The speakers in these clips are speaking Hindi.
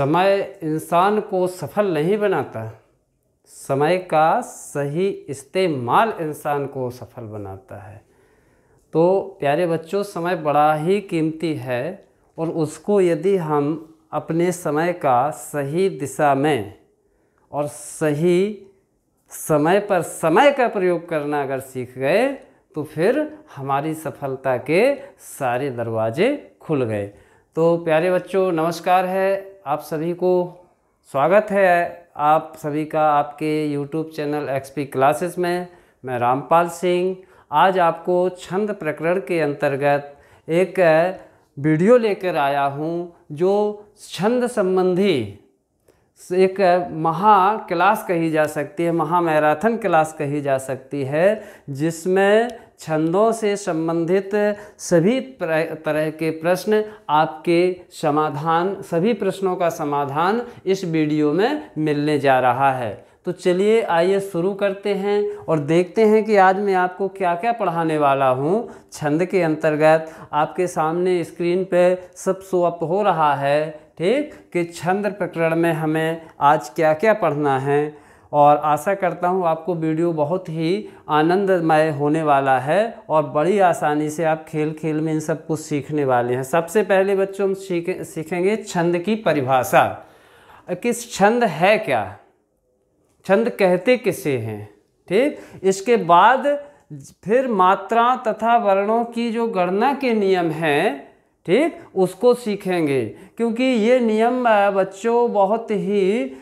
समय इंसान को सफल नहीं बनाता, समय का सही इस्तेमाल इंसान को सफल बनाता है। तो प्यारे बच्चों, समय बड़ा ही कीमती है और उसको यदि हम अपने समय का सही दिशा में और सही समय पर समय का प्रयोग करना अगर सीख गए तो फिर हमारी सफलता के सारे दरवाजे खुल गए। तो प्यारे बच्चों, नमस्कार है, आप सभी को स्वागत है आप सभी का आपके YouTube चैनल XP क्लासेस में। मैं रामपाल सिंह आज आपको छंद प्रकरण के अंतर्गत एक वीडियो लेकर आया हूँ जो छंद संबंधी एक महा क्लास कही जा सकती है, महा मैराथन क्लास कही जा सकती है, जिसमें छंदों से संबंधित सभी तरह के प्रश्न आपके समाधान, सभी प्रश्नों का समाधान इस वीडियो में मिलने जा रहा है। तो चलिए आइए शुरू करते हैं और देखते हैं कि आज मैं आपको क्या क्या पढ़ाने वाला हूँ। छंद के अंतर्गत आपके सामने स्क्रीन पे सब शो अप हो रहा है, ठीक, कि छंद प्रकरण में हमें आज क्या क्या पढ़ना है। और आशा करता हूँ आपको वीडियो बहुत ही आनंदमय होने वाला है और बड़ी आसानी से आप खेल खेल में इन सब कुछ सीखने वाले हैं। सबसे पहले बच्चों हम सीखेंगे छंद की परिभाषा, कि छंद है क्या, छंद कहते किसे हैं, ठीक। इसके बाद फिर मात्रा तथा वर्णों की जो गणना के नियम हैं, ठीक, उसको सीखेंगे, क्योंकि ये नियम बच्चों बहुत ही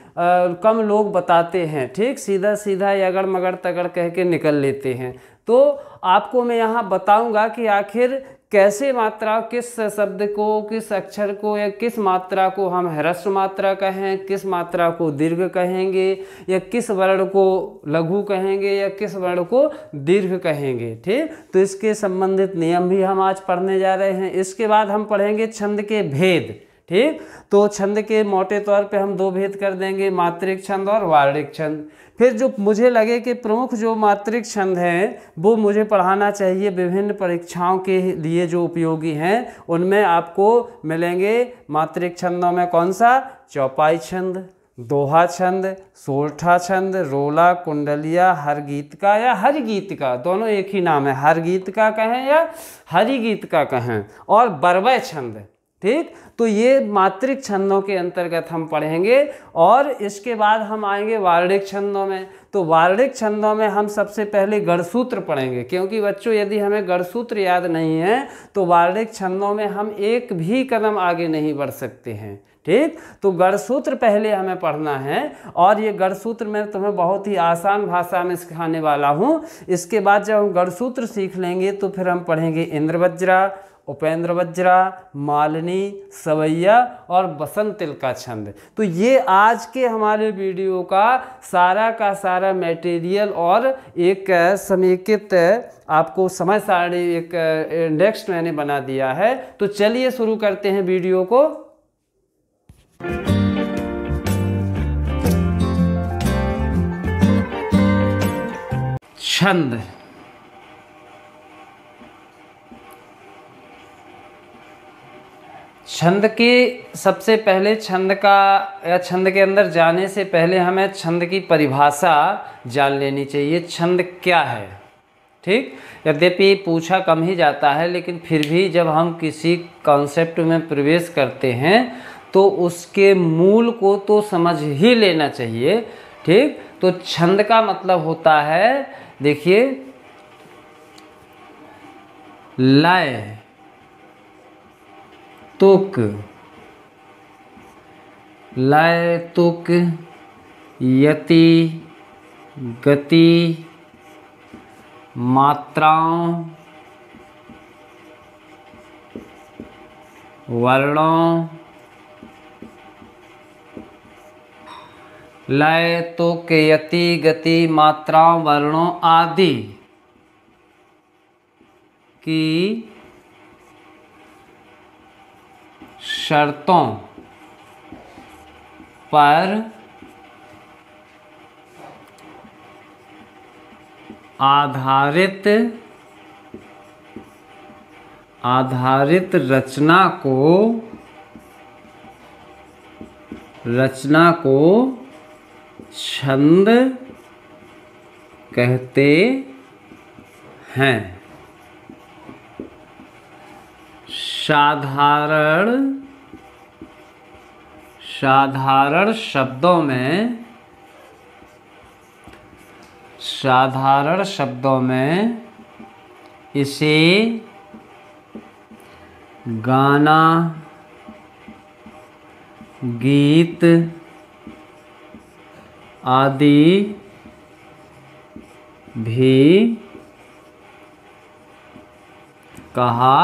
कम लोग बताते हैं, ठीक, सीधा सीधा अगड़ मगड़ तगड़ कह के निकल लेते हैं। तो आपको मैं यहाँ बताऊंगा कि आखिर कैसे मात्रा, किस शब्द को, किस अक्षर को या किस मात्रा को हम ह्रस्व मात्रा कहें, किस मात्रा को दीर्घ कहेंगे, या किस वर्ण को लघु कहेंगे या किस वर्ण को दीर्घ कहेंगे, ठीक। तो इसके संबंधित नियम भी हम आज पढ़ने जा रहे हैं। इसके बाद हम पढ़ेंगे छंद के भेद, ठीक। तो छंद के मोटे तौर पे हम दो भेद कर देंगे, मात्रिक छंद और वार्णिक छंद। फिर जो मुझे लगे कि प्रमुख जो मात्रिक छंद हैं वो मुझे पढ़ाना चाहिए, विभिन्न परीक्षाओं के लिए जो उपयोगी हैं, उनमें आपको मिलेंगे मात्रिक छंदों में कौन सा, चौपाई छंद, दोहा छंद, सोरठा छंद, रोला, कुंडलिया, हर गीत का या हरि गीत का, दोनों एक ही नाम है, हर गीत का कहें या हरि गीत का कहें, और बरवय छंद, ठीक। तो ये मात्रिक छंदों के अंतर्गत हम पढ़ेंगे। और इसके बाद हम आएंगे वार्णिक छंदों में। तो वार्णिक छंदों में हम सबसे पहले गढ़सूत्र पढ़ेंगे, क्योंकि बच्चों यदि हमें गढ़सूत्र याद नहीं है तो वार्णिक छंदों में हम एक भी कदम आगे नहीं बढ़ सकते हैं, ठीक। तो गढ़सूत्र पहले हमें पढ़ना है और ये गढ़सूत्र मैं तुम्हें बहुत ही आसान भाषा में सिखाने वाला हूँ। इसके बाद जब हम गढ़सूत्र सीख लेंगे तो फिर हम पढ़ेंगे इंद्रवज्रा, उपेंद्र वज्रा, मालिनी, सवैया और बसंतिल का छंद। तो ये आज के हमारे वीडियो का सारा मटेरियल और एक समेकित आपको समय सारणी, एक इंडेक्स मैंने बना दिया है। तो चलिए शुरू करते हैं वीडियो को। छंद, छंद के सबसे पहले छंद का या छंद के अंदर जाने से पहले हमें छंद की परिभाषा जान लेनी चाहिए, छंद क्या है, ठीक। यद्यपि पूछा कम ही जाता है, लेकिन फिर भी जब हम किसी कॉन्सेप्ट में प्रवेश करते हैं तो उसके मूल को तो समझ ही लेना चाहिए, ठीक। तो छंद का मतलब होता है, देखिए, लय, तुक, लय, तुक, यति, गति, मात्राओं, वर्णों, लय, तुक, यति, गति, मात्राओं, वर्णों आदि की शर्तों पर आधारित रचना को रचना को छंद कहते हैं। साधारण शब्दों में इसे गाना, गीत आदि भी कहा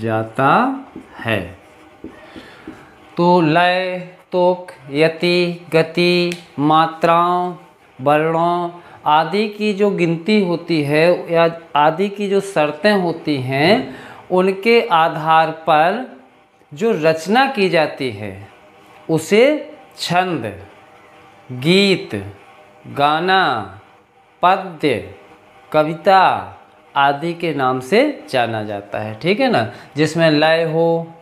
जाता है। तो लय, तुक, यति, गति, मात्राओं, वर्णों आदि की जो गिनती होती है या आदि की जो शर्तें होती हैं, उनके आधार पर जो रचना की जाती है उसे छंद, गीत, गाना, पद्य, कविता आदि के नाम से जाना जाता है। ठीक है ना। जिसमें लय हो,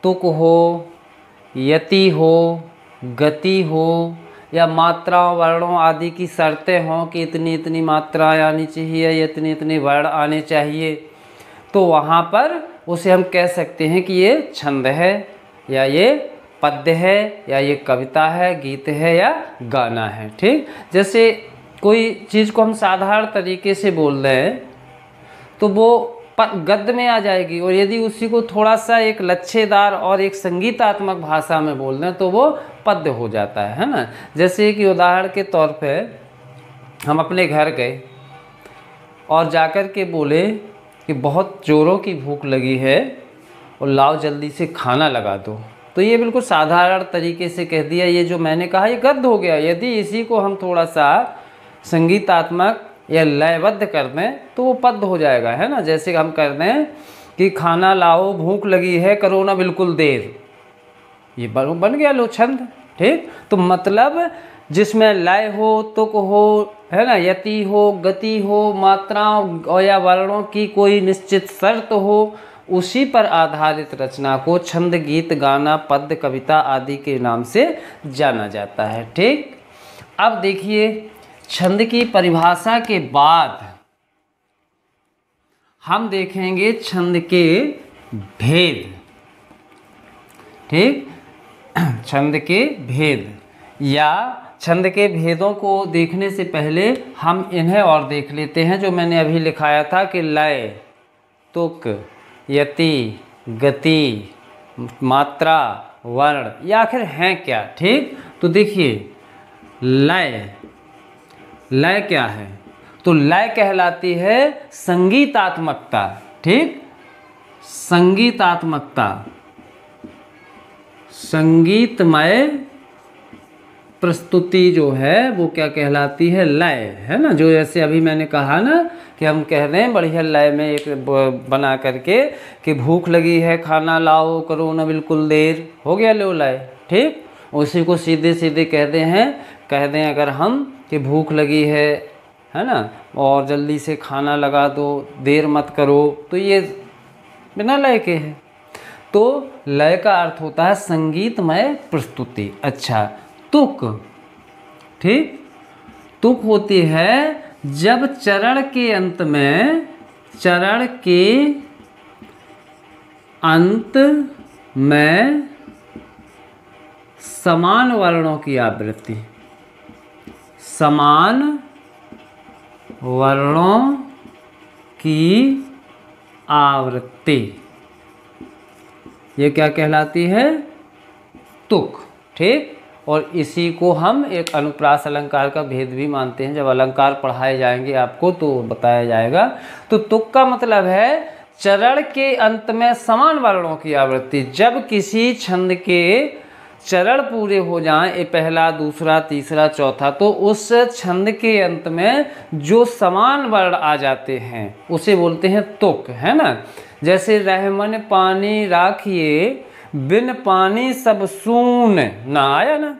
तुक हो, यति हो, गति हो या मात्राओं, वर्णों आदि की शर्तें हों कि इतनी इतनी मात्राएं आनी चाहिए, इतनी इतनी वर्ण आने चाहिए, तो वहाँ पर उसे हम कह सकते हैं कि ये छंद है या ये पद्य है या ये कविता है, गीत है या गाना है। ठीक। जैसे कोई चीज़ को हम साधारण तरीके से बोल रहे हैं तो वो गद्य में आ जाएगी, और यदि उसी को थोड़ा सा एक लच्छेदार और एक संगीतात्मक भाषा में बोल रहे हैं तो वो पद्य हो जाता है ना। जैसे कि उदाहरण के तौर पे हम अपने घर गए और जाकर के बोले कि बहुत जोरों की भूख लगी है और लाओ जल्दी से खाना लगा दो, तो ये बिल्कुल साधारण तरीके से कह दिया। ये जो मैंने कहा ये गद्य हो गया। यदि इसी को हम थोड़ा सा संगीतात्मक या लयबद्ध कर दें तो वो पद्य हो जाएगा, है ना। जैसे हम कर दें कि खाना लाओ भूख लगी है करो ना बिल्कुल देर, ये बन गया लो छंद। ठीक। तो मतलब जिसमें लय हो, तुक हो, है ना, यति हो, गति हो, मात्राओं या वर्णों की कोई निश्चित शर्त हो, उसी पर आधारित रचना को छंद, गीत, गाना, पद्य, कविता आदि के नाम से जाना जाता है। ठीक। अब देखिए छंद की परिभाषा के बाद हम देखेंगे छंद के भेद। ठीक। छंद के भेद या छंद के भेदों को देखने से पहले हम इन्हें और देख लेते हैं जो मैंने अभी लिखाया था कि लय, तुक, यति, गति, मात्रा, वर्ण या आखिर हैं क्या। ठीक। तो देखिए लय क्या है, तो लय कहलाती है संगीतात्मकता। ठीक। संगीतात्मकता, संगीतमय प्रस्तुति जो है वो क्या कहलाती है, लय, है ना। जो जैसे अभी मैंने कहा ना कि हम कह रहे हैं बढ़िया लय में एक बना करके कि भूख लगी है खाना लाओ करो ना बिल्कुल देर, हो गया लो लय। ठीक। उसी को सीधे सीधे कह दें अगर हम कि भूख लगी है ना, और जल्दी से खाना लगा दो, देर मत करो, तो ये बिना लय के है। तो लय का अर्थ होता है संगीतमय प्रस्तुति। अच्छा, तुक। ठीक। तुक होती है जब चरण के अंत में समान वर्णों की आवृत्ति, समान वर्णों की आवृत्ति, ये क्या कहलाती है, तुक। ठीक। और इसी को हम एक अनुप्रास अलंकार का भेद भी मानते हैं। जब अलंकार पढ़ाए जाएंगे आपको तो बताया जाएगा। तो तुक का मतलब है चरण के अंत में समान वर्णों की आवृत्ति। जब किसी छंद के चरण पूरे हो जाएं, ये पहला, दूसरा, तीसरा, चौथा, तो उस छंद के अंत में जो समान वर्ण आ जाते हैं उसे बोलते हैं तुक, है ना। जैसे रहमन पानी राखिए बिन पानी सब सून ना आया ना,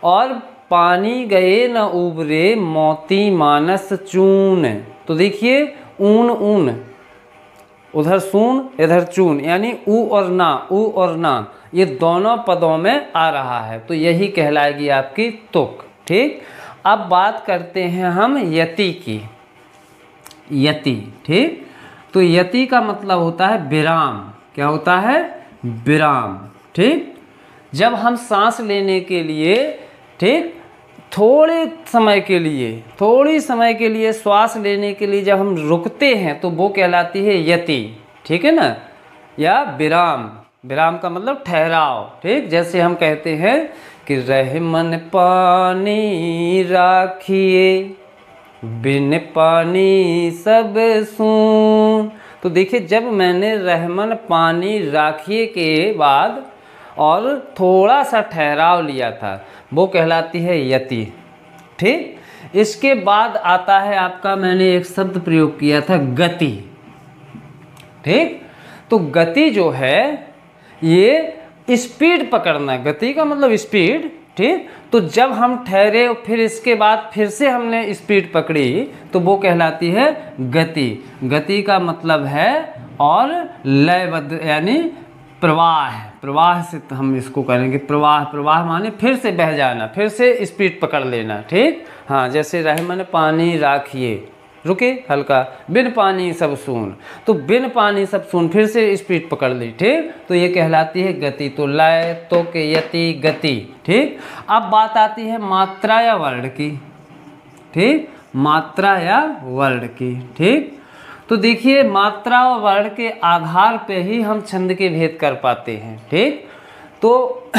और पानी गए न उबरे मोती मानस चून। तो देखिए ऊन, उधर सून इधर चून, यानी ऊ और ना ये दोनों पदों में आ रहा है, तो यही कहलाएगी आपकी तुक। ठीक, अब बात करते हैं हम यति की। यति, ठीक, तो यति का मतलब होता है विराम। क्या होता है? विराम। ठीक, जब हम सांस लेने के लिए, ठीक, थोड़ी समय के लिए श्वास लेने के लिए जब हम रुकते हैं तो वो कहलाती है यति। ठीक है ना, या विराम। विराम का मतलब ठहराव। ठीक, जैसे हम कहते हैं कि रहमन पानी राखिए, बिन पानी सब सून। तो देखिए, जब मैंने रहमन पानी राखिए के बाद और थोड़ा सा ठहराव लिया था, वो कहलाती है यति। ठीक, इसके बाद आता है आपका, मैंने एक शब्द प्रयोग किया था, गति। ठीक, तो गति जो है ये स्पीड पकड़ना। गति का मतलब स्पीड। ठीक, तो जब हम ठहरे फिर इसके बाद फिर से हमने स्पीड पकड़ी तो वो कहलाती है गति। गति का मतलब है और लयबद्ध यानी प्रवाह। प्रवाह से हम इसको करेंगे प्रवाह। प्रवाह माने फिर से बह जाना, फिर से स्पीड पकड़ लेना। ठीक, हाँ, जैसे रहमन पानी राखिए, रुके हल्का, बिन पानी सब सून, तो बिन पानी सब सून, फिर से स्पीड पकड़ ली। ठीक, तो ये कहलाती है गति। तो लय, तुक, यति, गति। ठीक, अब बात आती है मात्रा या वर्ण की। ठीक, मात्रा या वर्ण की। ठीक, तो देखिए, मात्रा और वर्ण के आधार पे ही हम छंद के भेद कर पाते हैं। ठीक, तो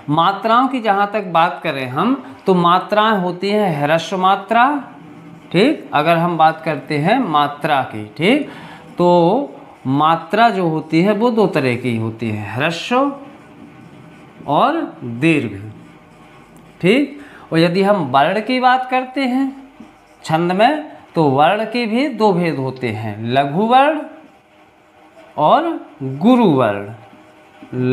मात्राओं की जहाँ तक बात करें हम, तो मात्राएं होती हैं ह्रस्व मात्रा। ठीक, अगर हम बात करते हैं मात्रा की, ठीक, तो मात्रा जो होती है वो दो तरह की होती है, ह्रस्व और दीर्घ। ठीक, और यदि हम वर्ण की बात करते हैं छंद में, तो वर्ण के भी दो भेद होते हैं, लघु वर्ण और गुरु वर्ण।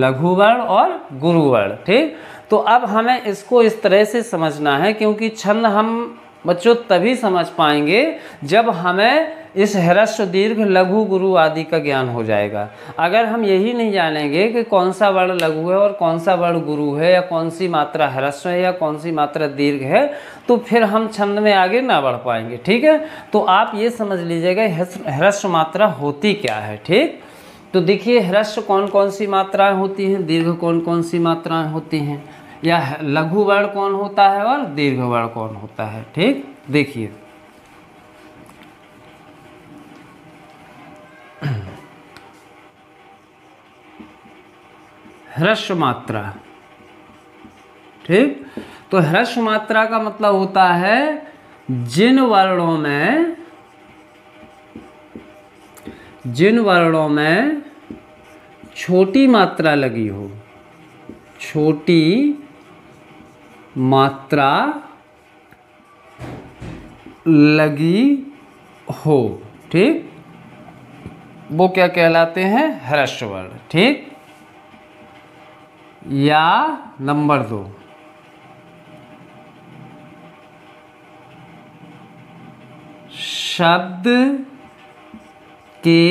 लघु वर्ण और गुरु वर्ण। ठीक, तो अब हमें इसको इस तरह से समझना है, क्योंकि छंद हम बच्चों तभी समझ पाएंगे जब हमें इस ह्रस्व, दीर्घ, लघु, गुरु आदि का ज्ञान हो जाएगा। अगर हम यही नहीं जानेंगे कि कौन सा वर्ण लघु है और कौन सा वर्ण गुरु है, या कौन सी मात्रा ह्रस्व है या कौन सी मात्रा दीर्घ है, तो फिर हम छंद में आगे ना बढ़ पाएंगे। ठीक है, तो आप ये समझ लीजिएगा ह्रस्व मात्रा होती क्या है। ठीक, तो देखिए, ह्रस्व कौन कौन सी मात्राएं होती हैं, दीर्घ कौन कौन सी मात्राएं होती हैं, या लघु वर्ण कौन होता है और दीर्घ वर्ण कौन होता है। ठीक, देखिए, ह्रस्व मात्रा। ठीक, तो ह्रस्व मात्रा का मतलब होता है जिन वर्णों में छोटी मात्रा लगी हो, छोटी मात्रा लगी हो। ठीक, वो क्या कहलाते हैं? ह्रस्व वर्ण। ठीक, या नंबर 2, शब्द के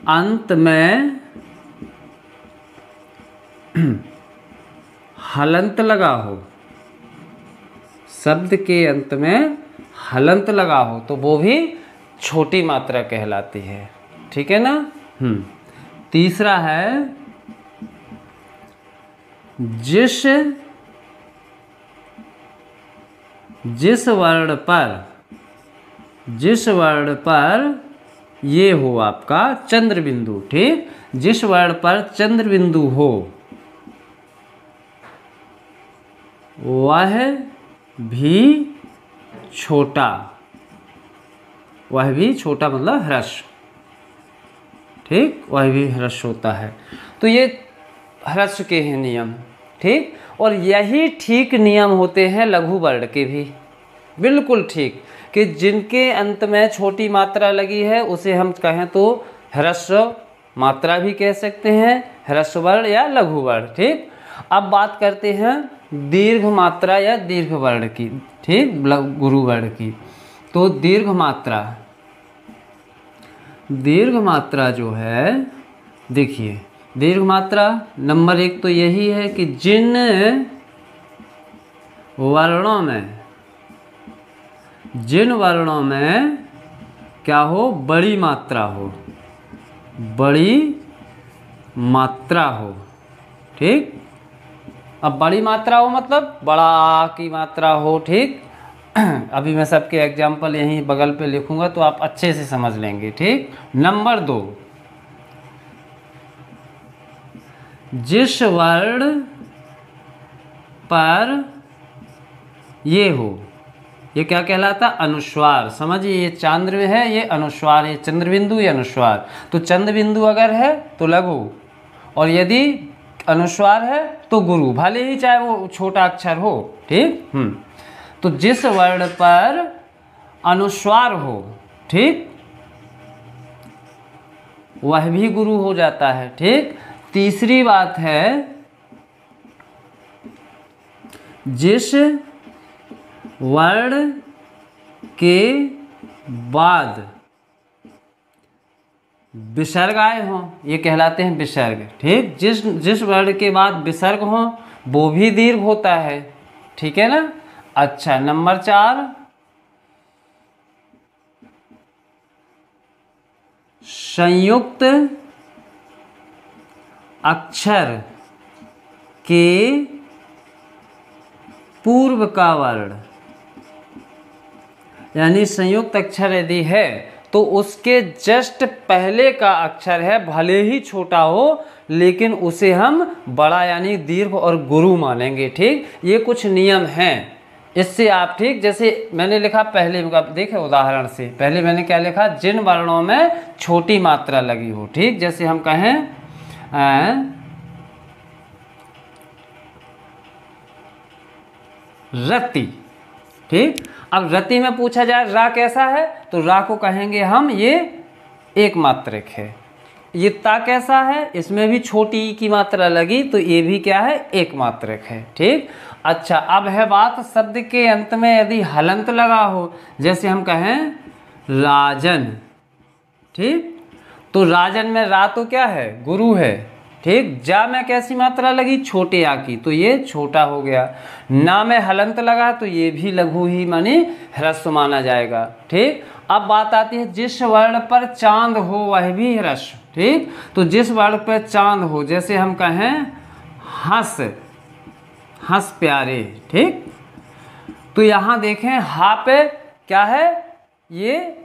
अंत में हलंत लगा हो, शब्द के अंत में हलंत लगा हो, तो वो भी छोटी मात्रा कहलाती है। ठीक है ना। तीसरा है, जिस वर्ण पर ये हो आपका चंद्र बिंदु। ठीक, जिस वर्ण पर चंद्र बिंदु हो वह भी छोटा, मतलब ह्रस्व। ठीक, वह भी ह्रस्व होता है। तो ये ह्रस्व के हैं नियम। ठीक, और यही ठीक नियम होते हैं लघु वर्ण के भी, बिल्कुल ठीक, कि जिनके अंत में छोटी मात्रा लगी है उसे हम कहें तो ह्रस्व मात्रा भी कह सकते हैं, ह्रस्व वर्ण या लघु वर्ण। ठीक, अब बात करते हैं दीर्घ मात्रा या दीर्घ वर्ण की। ठीक, गुरु वर्ण की। तो दीर्घ मात्रा, दीर्घ मात्रा जो है, देखिए दीर्घ मात्रा नंबर 1 तो यही है कि जिन वर्णों में क्या हो, बड़ी मात्रा हो, बड़ी मात्रा हो। ठीक, अब बड़ी मात्रा हो मतलब बड़ा आ की मात्रा हो। ठीक, अभी मैं सबके एग्जाम्पल यहीं बगल पे लिखूंगा तो आप अच्छे से समझ लेंगे। ठीक, नंबर 2, जिस वर्ण पर ये हो, ये क्या कहलाता, अनुस्वार। समझिए ये चांद्र है, ये अनुस्वार, ये चंद्रबिंदु, ये अनुस्वार। तो चंद्रबिंदु अगर है तो लघु, और यदि अनुस्वार है तो गुरु, भले ही चाहे वो छोटा अक्षर हो। ठीक, तो जिस वर्ण पर अनुस्वार हो, ठीक, वह भी गुरु हो जाता है। ठीक, तीसरी बात है, जिस वर्ण के बाद विसर्ग आए हों, ये कहलाते हैं विसर्ग। ठीक, जिस वर्ण के बाद विसर्ग हो वो भी दीर्घ होता है। ठीक है ना। अच्छा, नंबर 4, संयुक्त अक्षर के पूर्व का वर्ण, यानी संयुक्त अक्षर यदि है तो उसके जस्ट पहले का अक्षर है, भले ही छोटा हो लेकिन उसे हम बड़ा यानी दीर्घ और गुरु मानेंगे। ठीक, ये कुछ नियम हैं इससे आप, ठीक, जैसे मैंने लिखा पहले, देखे उदाहरण से, पहले मैंने क्या लिखा, जिन वर्णों में छोटी मात्रा लगी हो। ठीक, जैसे हम कहें रति। ठीक, अब रति में पूछा जाए रा कैसा है, तो रा को कहेंगे हम ये एक मात्रक है। ये ता कैसा है, इसमें भी छोटी ई की मात्रा लगी तो ये भी क्या है, एक मात्रक है। ठीक, अच्छा, अब है बात शब्द के अंत में यदि हलंत लगा हो, जैसे हम कहें राजन। ठीक, तो राजन में रा तो क्या है, गुरु है। ठीक, जा में कैसी मात्रा लगी, छोटे आ की, तो ये छोटा हो गया। ना में हलंत लगा तो ये भी लघु ही माने ह्रस्व माना जाएगा। ठीक, अब बात आती है जिस वर्ण पर चांद हो वह भी ह्रस्व। ठीक, तो जिस वर्ण पर चांद हो, जैसे हम कहें हंस, हंस प्यारे। ठीक, तो यहाँ देखें हा पे क्या है, ये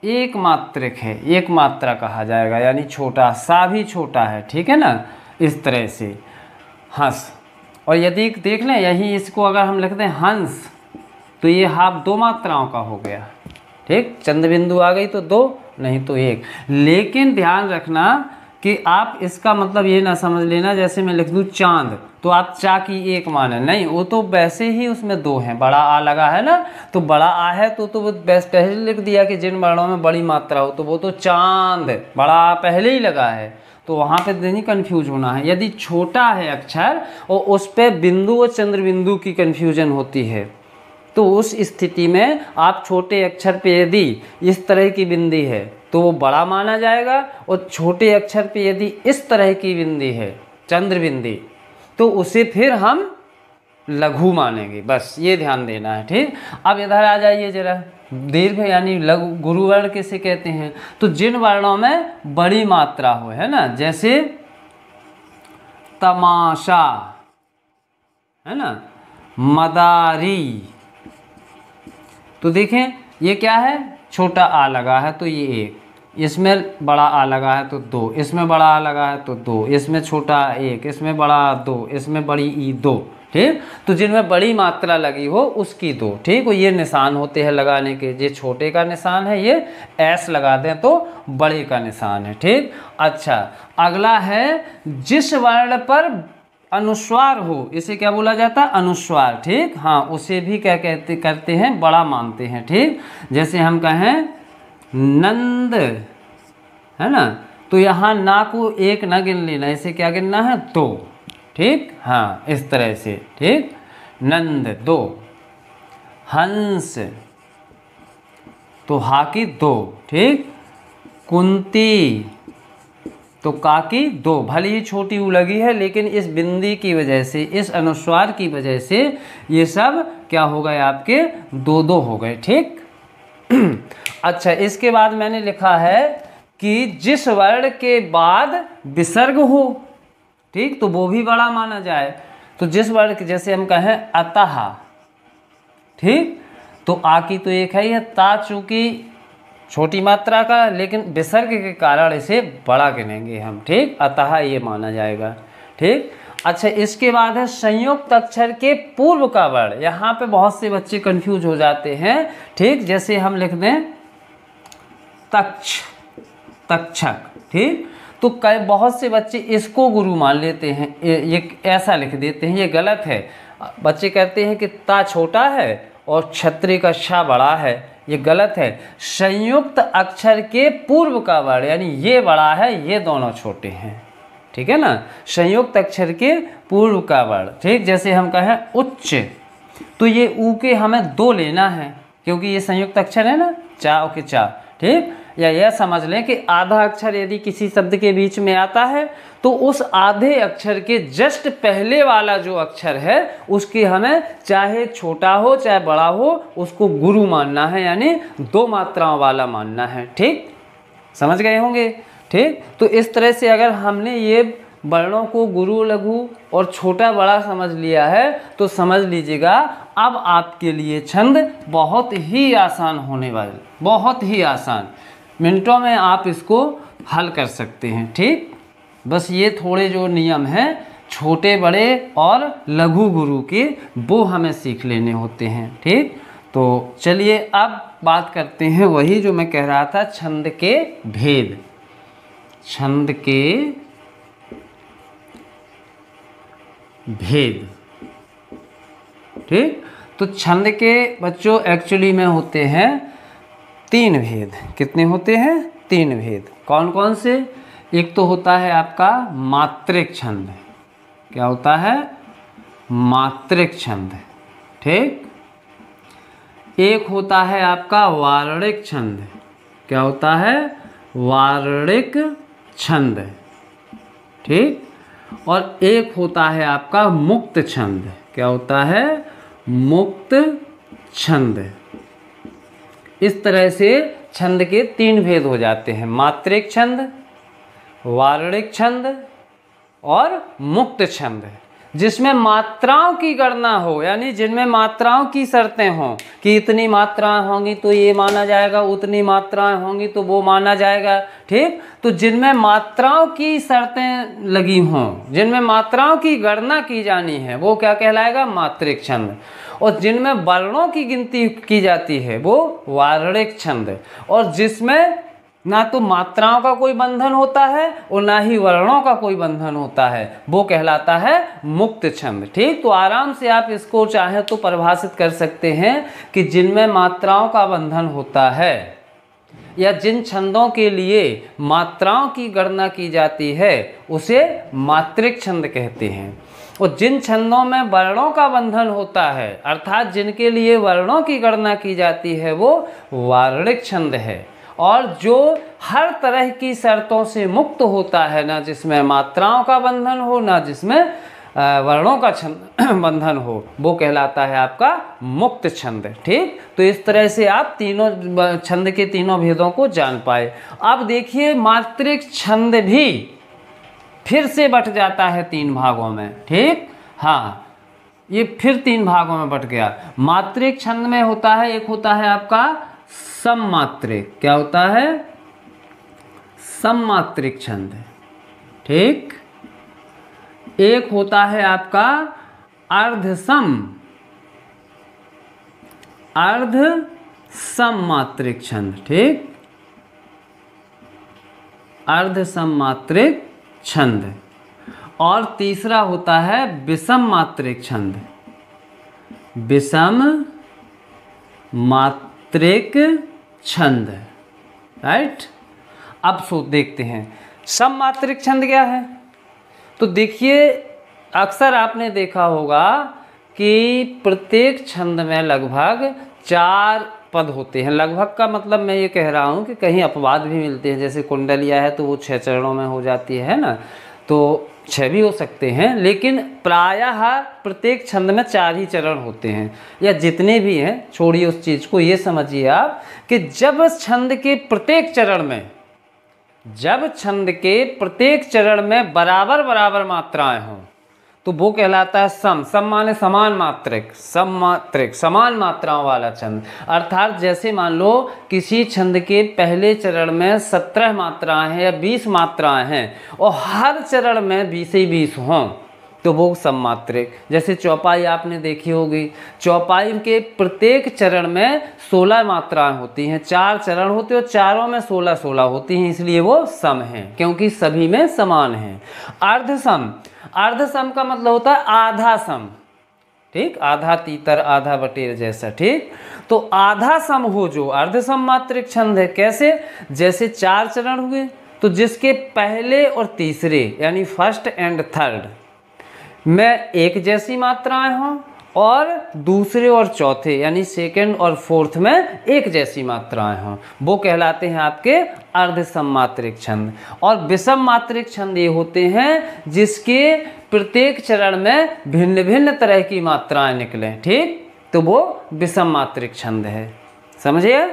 एक मात्रक है, एक मात्रा कहा जाएगा, यानी छोटा, सा भी छोटा है। ठीक है ना, इस तरह से हंस। और यदि देख लें यही इसको अगर हम लिखते हैं हंस, तो ये हाफ 2 मात्राओं का हो गया। ठीक, चंद्रबिंदु आ गई तो 2, नहीं तो 1। लेकिन ध्यान रखना कि आप इसका मतलब ये ना समझ लेना जैसे मैं लिख दूँ चांद तो आप चा की 1 माने, नहीं, वो तो वैसे ही उसमें 2 हैं, बड़ा आ लगा है ना, तो बड़ा आ है तो वो पहले लिख दिया कि जिन वर्णों में बड़ी मात्रा हो, तो वो तो चांद, बड़ा आ पहले ही लगा है, तो वहाँ पे नहीं कन्फ्यूज होना है। यदि छोटा है अक्षर और उस पर बिंदु और चंद्रबिंदु की कन्फ्यूजन होती है, तो उस स्थिति में आप छोटे अक्षर पे यदि इस तरह की बिंदी है तो वो बड़ा माना जाएगा, और छोटे अक्षर पे यदि इस तरह की बिंदी है, चंद्र बिंदी, तो उसे फिर हम लघु मानेंगे। बस ये ध्यान देना है। ठीक, अब इधर आ जाइए जरा, दीर्घ यानी लघु गुरु वर्ण किसे कहते हैं, तो जिन वर्णों में बड़ी मात्रा हो, है ना, जैसे तमाशा, है ना, मदारी, तो देखें ये क्या है, छोटा आ लगा है तो ये 1, इसमें बड़ा आ लगा है तो 2, इसमें बड़ा आ लगा है तो 2, इसमें छोटा 1, इसमें बड़ा 2, इसमें बड़ी ई 2। ठीक, तो जिनमें बड़ी मात्रा लगी हो उसकी 2। ठीक, और ये निशान होते हैं लगाने के, ये छोटे का निशान है, ये एस लगा दें तो बड़े का निशान है। ठीक, अच्छा, अगला है जिस वर्ण पर अनुस्वार हो, इसे क्या बोला जाता है, अनुस्वार। ठीक, हाँ, उसे भी क्या करते हैं, बड़ा मानते हैं। ठीक, जैसे हम कहें नंद, है ना, तो यहाँ ना को 1 ना गिन लेना, इसे क्या गिनना है, 2। ठीक, हाँ, इस तरह से। ठीक, नंद 2, हंस तो हा की 2। ठीक, कुंती, तो का की दो, भले ही छोटी ऊ लगी है लेकिन इस बिंदी की वजह से, इस अनुस्वार की वजह से ये सब क्या हो गए आपके दो दो हो गए। ठीक। अच्छा, इसके बाद मैंने लिखा है कि जिस वर्ण के बाद विसर्ग हो, ठीक, तो वो भी बड़ा माना जाए। तो जिस वर्ण के, जैसे हम कहें अतः, ठीक, तो आ की तो एक है, ता चूंकि छोटी मात्रा का, लेकिन विसर्ग के कारण इसे बड़ा गिनेंगे हम। ठीक, अतः ये माना जाएगा। ठीक। अच्छा, इसके बाद है संयुक्त अक्षर के पूर्व का वर्ण। यहाँ पे बहुत से बच्चे कंफ्यूज हो जाते हैं। ठीक, जैसे हम लिख दें तक्ष, तक्षक। ठीक, तो कई बहुत से बच्चे इसको गुरु मान लेते हैं, ये ऐसा लिख देते हैं, ये गलत है। बच्चे कहते हैं कि ता छोटा है और क्षत्रिय का शा बड़ा है, ये गलत है। संयुक्त अक्षर के पूर्व का वर्ण, यानी ये बड़ा है, ये दोनों छोटे हैं। ठीक है ना, संयुक्त अक्षर के पूर्व का वर्ण। ठीक, जैसे हम कहें उच्च, तो ये ऊ के हमें दो लेना है क्योंकि ये संयुक्त अक्षर है ना, चा के चा। ठीक, या यह समझ लें कि आधा अक्षर यदि किसी शब्द के बीच में आता है तो उस आधे अक्षर के जस्ट पहले वाला जो अक्षर है उसकी हमें चाहे छोटा हो चाहे बड़ा हो उसको गुरु मानना है, यानी दो मात्राओं वाला मानना है। ठीक, समझ गए होंगे। ठीक, तो इस तरह से अगर हमने ये वर्णों को गुरु लघु और छोटा बड़ा समझ लिया है तो समझ लीजिएगा अब आपके लिए छंद बहुत ही आसान होने वाले, बहुत ही आसान, मिनटों में आप इसको हल कर सकते हैं। ठीक, बस ये थोड़े जो नियम हैं छोटे बड़े और लघु गुरु के, वो हमें सीख लेने होते हैं। ठीक, तो चलिए अब बात करते हैं वही जो मैं कह रहा था, छंद के भेद। छंद के भेद। ठीक, तो छंद के बच्चों एक्चुअली में होते हैं तीन भेद। कितने होते हैं? तीन भेद। कौन कौन से? एक तो होता है आपका मात्रिक छंद। क्या होता है? मात्रिक छंद। ठीक। एक होता है आपका वार्णिक छंद। क्या होता है? वार्णिक छंद। ठीक। और एक होता है आपका मुक्त छंद। क्या होता है? मुक्त छंद। इस तरह से छंद के तीन भेद हो जाते हैं, मात्रिक छंद, वार्णिक छंद और मुक्त छंद, जिसमें मात्राओं की गणना हो, यानी जिनमें मात्राओं की शर्तें हों कि इतनी मात्राएं होंगी तो ये माना जाएगा, उतनी मात्राएं होंगी तो वो माना जाएगा। ठीक। तो जिनमें मात्राओं की शर्तें लगी हों, जिनमें मात्राओं की गणना की जानी है, वो क्या कहलाएगा? मात्रिक छंद। और जिनमें वर्णों की गिनती की जाती है वो वार्णिक छंद। और जिसमें ना तो मात्राओं का कोई बंधन होता है और ना ही वर्णों का कोई बंधन होता है, वो कहलाता है मुक्त छंद। ठीक। तो आराम से आप इसको चाहे तो परिभाषित कर सकते हैं कि जिनमें मात्राओं का बंधन होता है या जिन छंदों के लिए मात्राओं की गणना की जाती है उसे मात्रिक छंद कहते हैं। और जिन छंदों में वर्णों का बंधन होता है, अर्थात जिनके लिए वर्णों की गणना की जाती है, वो वार्णिक छंद है। और जो हर तरह की शर्तों से मुक्त होता है, ना जिसमें मात्राओं का बंधन हो ना जिसमें वर्णों का बंधन हो, वो कहलाता है आपका मुक्त छंद। ठीक। तो इस तरह से आप तीनों छंद के तीनों भेदों को जान पाए। अब देखिए मात्रिक छंद भी फिर से बट जाता है तीन भागों में। ठीक। हाँ, ये फिर तीन भागों में बट गया। मात्रिक छंद में होता है, एक होता है आपका सममात्रिक। क्या होता है? सममात्रिक छंद। ठीक। एक होता है आपका अर्धसम, अर्धसममात्रिक छंद। ठीक। अर्धसममात्रिक छंद। और तीसरा होता है विषम मात्रिक छंद। विषम मात्रिक छंद। राइट। अब सो देखते हैं सममात्रिक छंद क्या है। तो देखिए अक्सर आपने देखा होगा कि प्रत्येक छंद में लगभग 4 पद होते हैं लगभग का मतलब मैं ये कह रहा हूँ कि कहीं अपवाद भी मिलते हैं, जैसे कुंडलिया है तो वो 6 चरणों में हो जाती है ना, तो 6 भी हो सकते हैं, लेकिन प्रायः प्रत्येक छंद में 4 ही चरण होते हैं, या जितने भी हैं छोड़िए उस चीज़ को। ये समझिए आप कि जब छंद के प्रत्येक चरण में बराबर बराबर मात्राएं हों तो वो कहलाता है सम। सम माने समान मात्रिक, समान मात्राओं वाला छंद। अर्थात जैसे मान लो किसी छंद के पहले चरण में 17 मात्राएं हैं या 20 मात्राएं हैं और हर चरण में 20 ही 20 हों तो वो सममात्रिक। जैसे चौपाई आपने देखी होगी, चौपाई के प्रत्येक चरण में 16 मात्राएं होती हैं, 4 चरण होते हैं और चारों में 16-16 होती हैं, इसलिए वो सम हैं क्योंकि सभी में समान हैं। अर्धसम, अर्धसम का मतलब होता है आधा सम, ठीक, आधा तीतर आधा बटेर जैसा, ठीक। तो आधा सम हो जो अर्धसम मात्रिक छंद है। कैसे? जैसे 4 चरण हुए तो जिसके पहले और तीसरे यानी फर्स्ट एंड थर्ड में एक जैसी मात्राएं हों और दूसरे और चौथे यानी सेकंड और फोर्थ में एक जैसी मात्राएं हों, वो कहलाते हैं आपके अर्धसम मात्रिक छंद। और विषम मात्रिक छंद ये होते हैं जिसके प्रत्येक चरण में भिन्न भिन्न तरह की मात्राएं निकलें, ठीक, तो वो विषम मात्रिक छंद है। समझिए?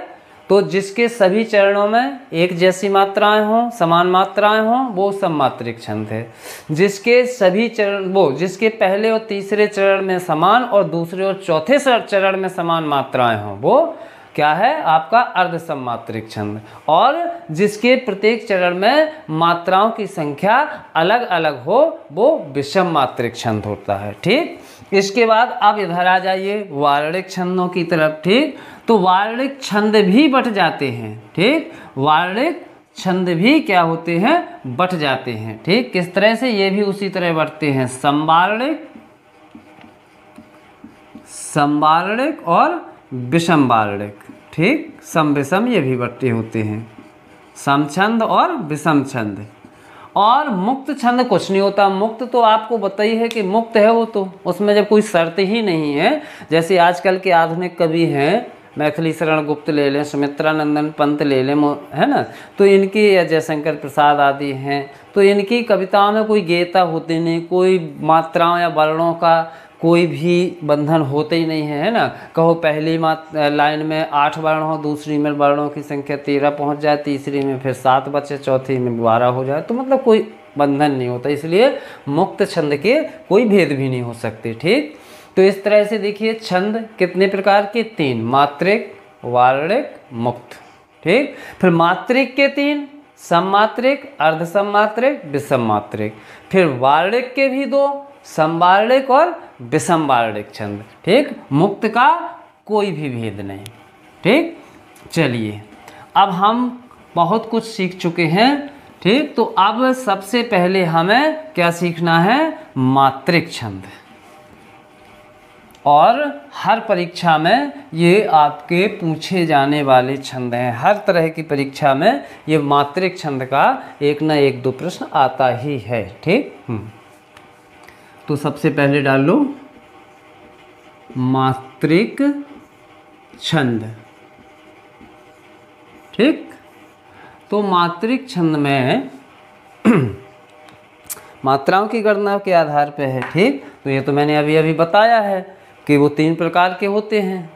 तो जिसके सभी चरणों में एक जैसी मात्राएं हों, समान मात्राएं हों, वो सममात्रिक छंद है। जिसके सभी चरण, वो जिसके पहले और तीसरे चरण में समान और दूसरे और चौथे चरण में समान मात्राएं हों, वो क्या है? आपका अर्धसममात्रिक छंद। और जिसके प्रत्येक चरण में मात्राओं की संख्या अलग अलग हो, वो विषम मात्रिक छंद होता है, ठीक। इसके बाद आप इधर आ जाइए वार्णिक छंदों की तरफ, ठीक। तो वार्णिक छंद भी बट जाते हैं, ठीक, वार्णिक छंद भी क्या होते हैं? बट जाते हैं, ठीक। किस तरह से? ये भी उसी तरह बढ़ते हैं, समवार्णिक, समवार्णिक और विषम वार्णिक, ठीक, सम विषम ये भी बट्टे होते हैं, समछंद और विषम छंद। और मुक्त छंद कुछ नहीं होता। मुक्त तो आपको बताई है कि मुक्त है वो, तो उसमें जब कोई शर्त ही नहीं है, जैसे आजकल के आधुनिक कवि हैं, मैथिली शरण गुप्त ले लें, सुमित्रा नंदन पंत ले लें, है ना, तो इनकी, या जयशंकर प्रसाद आदि हैं, तो इनकी कविताओं में कोई गेयता होती नहीं, कोई मात्राओं या वर्णों का कोई भी बंधन होते ही नहीं है, है ना। कहो पहली लाइन में 8 वर्ण हो, दूसरी में वर्णों की संख्या 13 पहुंच जाए, तीसरी में फिर 7 बचे, चौथी में 12 हो जाए, तो मतलब कोई बंधन नहीं होता, इसलिए मुक्त छंद के कोई भेद भी नहीं हो सकते, ठीक। तो इस तरह से देखिए छंद कितने प्रकार के? 3, मात्रिक, वार्णिक, मुक्त, ठीक। फिर मात्रिक के 3, सममात्रिक, अर्धसममात्रिक, विषममात्रिक। फिर वार्णिक के भी 2, समवार्णिक और विषम वार्णिक छंद, ठीक। मुक्त का कोई भी भेद नहीं, ठीक। चलिए अब हम बहुत कुछ सीख चुके हैं, ठीक। तो अब सबसे पहले हमें क्या सीखना है? मात्रिक छंद। और हर परीक्षा में ये आपके पूछे जाने वाले छंद हैं, हर तरह की परीक्षा में ये मात्रिक छंद का एक ना एक दो प्रश्न आता ही है, ठीक। तो सबसे पहले डाल लो मात्रिक छंद, ठीक। तो मात्रिक छंद में मात्राओं की गणना के आधार पर है, ठीक। तो ये तो मैंने अभी अभी बताया है कि वो 3 प्रकार के होते हैं।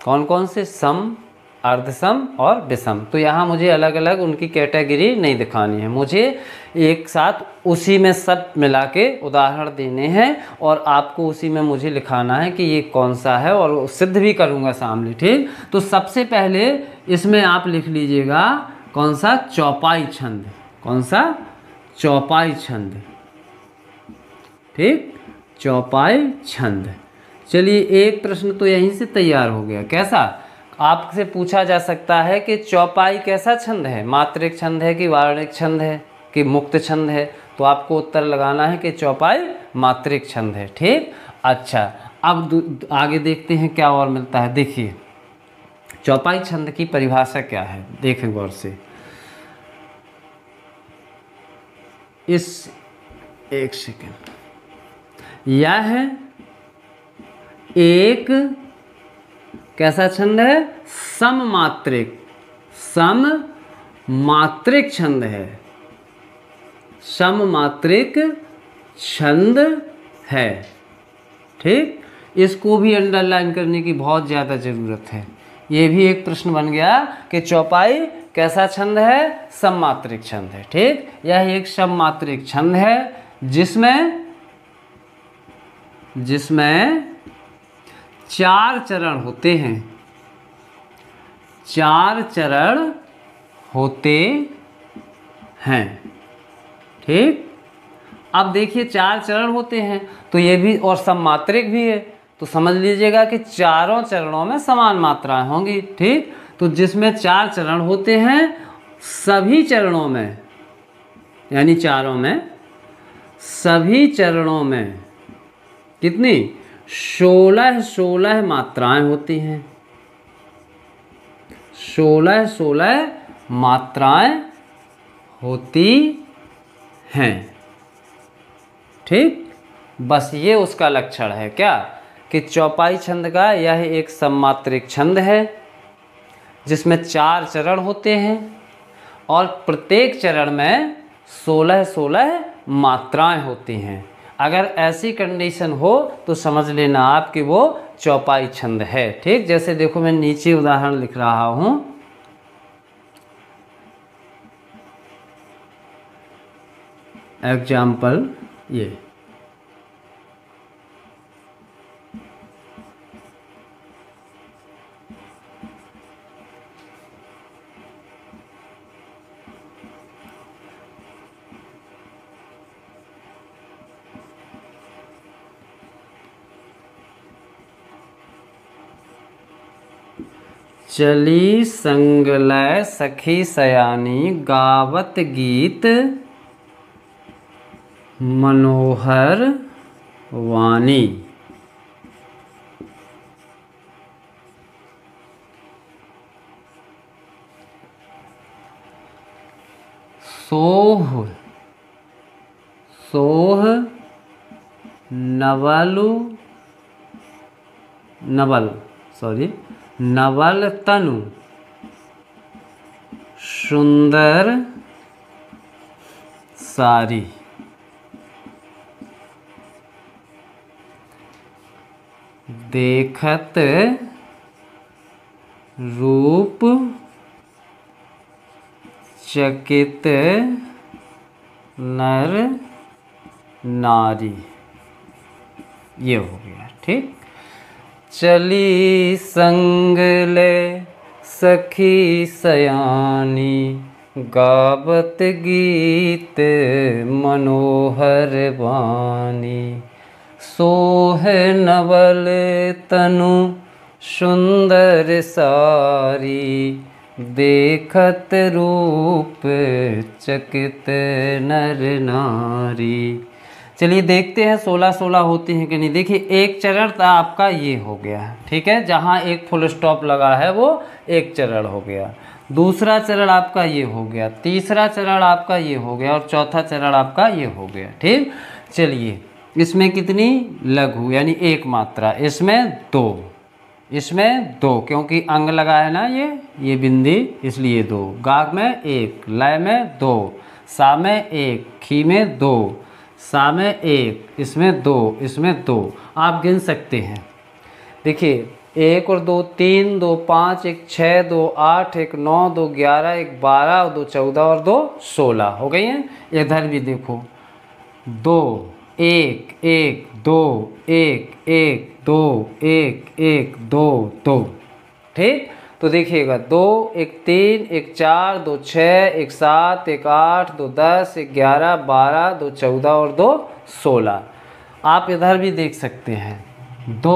कौन कौन से? सम, अर्धसम और विषम। तो यहाँ मुझे अलग अलग उनकी कैटेगरी नहीं दिखानी है, मुझे एक साथ उसी में सब मिला के उदाहरण देने हैं और आपको उसी में मुझे लिखाना है कि ये कौन सा है, और सिद्ध भी करूँगा सामने, ठीक। तो सबसे पहले इसमें आप लिख लीजिएगा कौन सा? चौपाई छंद। कौन सा? चौपाई छंद, ठीक, चौपाई छंद। चलिए एक प्रश्न तो यहीं से तैयार हो गया। कैसा? आपसे पूछा जा सकता है कि चौपाई कैसा छंद है? मात्रिक छंद है कि वार्णिक छंद है कि मुक्त छंद है? तो आपको उत्तर लगाना है कि चौपाई मात्रिक छंद है, ठीक। अच्छा, अब आगे देखते हैं क्या और मिलता है। देखिए चौपाई छंद की परिभाषा क्या है, देखें गौर से। एक सेकेंड। यह एक कैसा छंद है? सममात्रिक, सममात्रिक छंद है, सममात्रिक छंद है। ठीक, इसको भी अंडरलाइन करने की बहुत ज़्यादा ज़रूरत है। ये भी एक प्रश्न बन गया कि चौपाई कैसा छंद है? सममात्रिक छंद है। ठीक, यह एक सममात्रिक छंद है जिसमें 4 चरण होते हैं, 4 चरण होते हैं। ठीक, अब देखिए 4 चरण होते हैं तो ये भी और सममात्रिक भी है, तो समझ लीजिएगा कि चारों चरणों में समान मात्राएं होंगी। ठीक, तो जिसमें 4 चरण होते हैं सभी चरणों में, यानी चारों में, सभी चरणों में कितनी? 16 मात्राएं होती हैं, 16 मात्राएं होती हैं। ठीक, बस ये उसका लक्षण है क्या? कि चौपाई छंद का यह एक सममात्रिक छंद है जिसमें 4 चरण होते हैं और प्रत्येक चरण में 16 मात्राएं होती हैं। अगर ऐसी कंडीशन हो तो समझ लेना आप कि वो चौपाई छंद है। ठीक, जैसे देखो मैं नीचे उदाहरण लिख रहा हूँ। एग्जाम्पल ये, चली संगलय सखी सयानी गावत गीत मनोहर वाणी। सोह नवल तनु सुंदर सारी। देखत रूप चकित नर नारी। ये हो गया। ठीक, चली संग ले सखी सयानी गावत गीत मनोहर वाणी। सोह नवल तनु सुंदर सारी देखत रूप चकित नर नारी। चलिए देखते हैं 16 होती हैं कि नहीं। देखिए एक चरण था आपका ये हो गया, ठीक है, जहाँ एक फुल स्टॉप लगा है वो एक चरण हो गया। दूसरा चरण आपका ये हो गया, तीसरा चरण आपका ये हो गया और चौथा चरण आपका ये हो गया। ठीक, चलिए इसमें कितनी लघु यानी एक मात्रा, इसमें 2, इसमें 2 क्योंकि अंग लगा है ना ये बिंदी, इसलिए 2। गा में 1, लय में 2, सा में 1, खी में 2, सा में 1, इसमें 2, इसमें 2। आप गिन सकते हैं। देखिए 1 और 2 3, 2 5, 1 6, 2 8, 1 9, 2 11, 1 12, 2 14 और 2 16 हो गई हैं। इधर भी देखो 2 1 1 2 1 1 2 1 1 2 2। ठीक, तो देखिएगा 2 1 3 1 4 2 6 1 7 1 8 2 10 1 11 12 2 14 और 2 16। आप इधर भी देख सकते हैं 2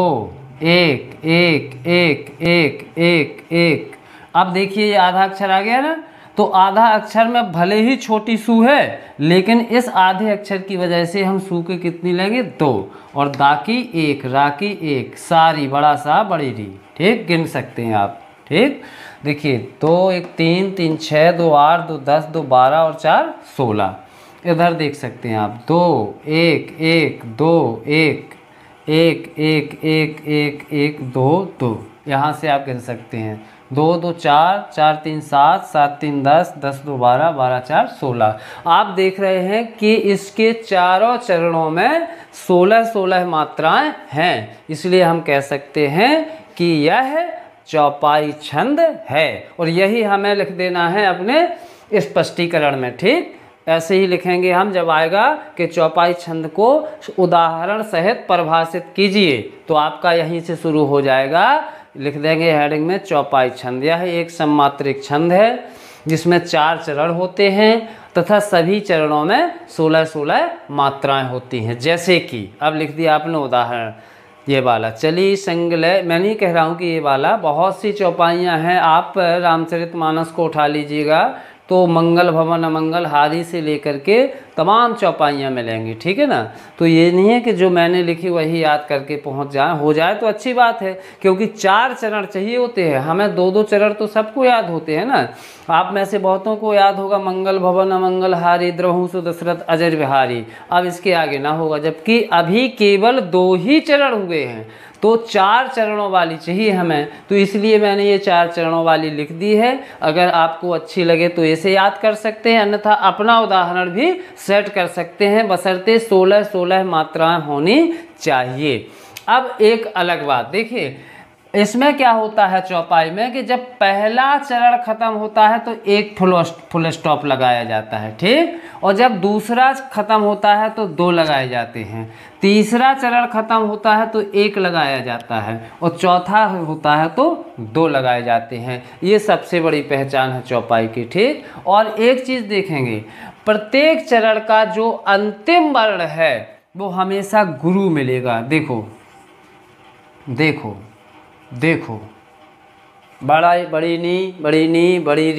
1 1 1 1 1 1। अब देखिए ये आधा अक्षर आ गया ना, तो आधा अक्षर में भले ही छोटी सू है लेकिन इस आधे अक्षर की वजह से हम सू के कितनी लेंगे 2 और दा की 1, रा की 1, सारी बड़ा सा बड़ी री। ठीक, गिन सकते हैं आप। ठीक, देखिए 2 1 3 3 6 2 8 2 10 2 12 और 4 16। इधर देख सकते हैं आप 2 1 1 2 1 1 1 1 1 1 2 2। यहाँ से आप गिन सकते हैं। 2 2 4, 4 3 7, 7 3 10, 10 2 12, 12 4 16। आप देख रहे हैं कि इसके चारों चरणों में 16-16 मात्राएं हैं, इसलिए हम कह सकते हैं कि यह चौपाई छंद है। और यही हमें लिख देना है अपने स्पष्टीकरण में। ठीक, ऐसे ही लिखेंगे हम जब आएगा कि चौपाई छंद को उदाहरण सहित परिभाषित कीजिए, तो आपका यहीं से शुरू हो जाएगा। लिख देंगे हेडिंग में चौपाई छंद। यह एक सममात्रिक छंद है जिसमें 4 चरण होते हैं तथा सभी चरणों में 16-16 मात्राएं होती हैं। जैसे कि अब लिख दिया आपने उदाहरण, ये वाला चली संगलय, मैं नहीं कह रहा हूँ कि ये वाला, बहुत सी चौपाइयाँ हैं। आप रामचरितमानस को उठा लीजिएगा तो मंगल भवन अमंगल हारी से लेकर के तमाम चौपाइयाँ मिलेंगी। ठीक है ना। तो ये नहीं है कि जो मैंने लिखी वही याद करके हो जाए तो अच्छी बात है, क्योंकि 4 चरण चाहिए होते हैं हमें। 2-2 चरण तो सबको याद होते हैं ना। आप में से बहुतों को याद होगा मंगल भवन अमंगल हारी द्रवहु सु दशरथ अजर बिहारी, अब इसके आगे ना होगा, जबकि अभी केवल 2 ही चरण हुए हैं, तो 4 चरणों वाली चाहिए हमें। तो इसलिए मैंने ये 4 चरणों वाली लिख दी है। अगर आपको अच्छी लगे तो इसे याद कर सकते हैं, अन्यथा अपना उदाहरण भी सेट कर सकते हैं, बशर्ते 16-16 मात्राएं होनी चाहिए। अब एक अलग बात देखिए, इसमें क्या होता है चौपाई में कि जब पहला चरण खत्म होता है तो एक फुल स्टॉप लगाया जाता है। ठीक, और जब दूसरा खत्म होता है तो 2 लगाए जाते हैं, तीसरा चरण खत्म होता है तो 1 लगाया जाता है, और चौथा होता है तो 2 लगाए जाते हैं। ये सबसे बड़ी पहचान है चौपाई की। ठीक, और एक चीज़ देखेंगे, प्रत्येक चरण का जो अंतिम वर्ण है वो हमेशा गुरु मिलेगा। देखो देखो देखो, बड़ी नी बड़ी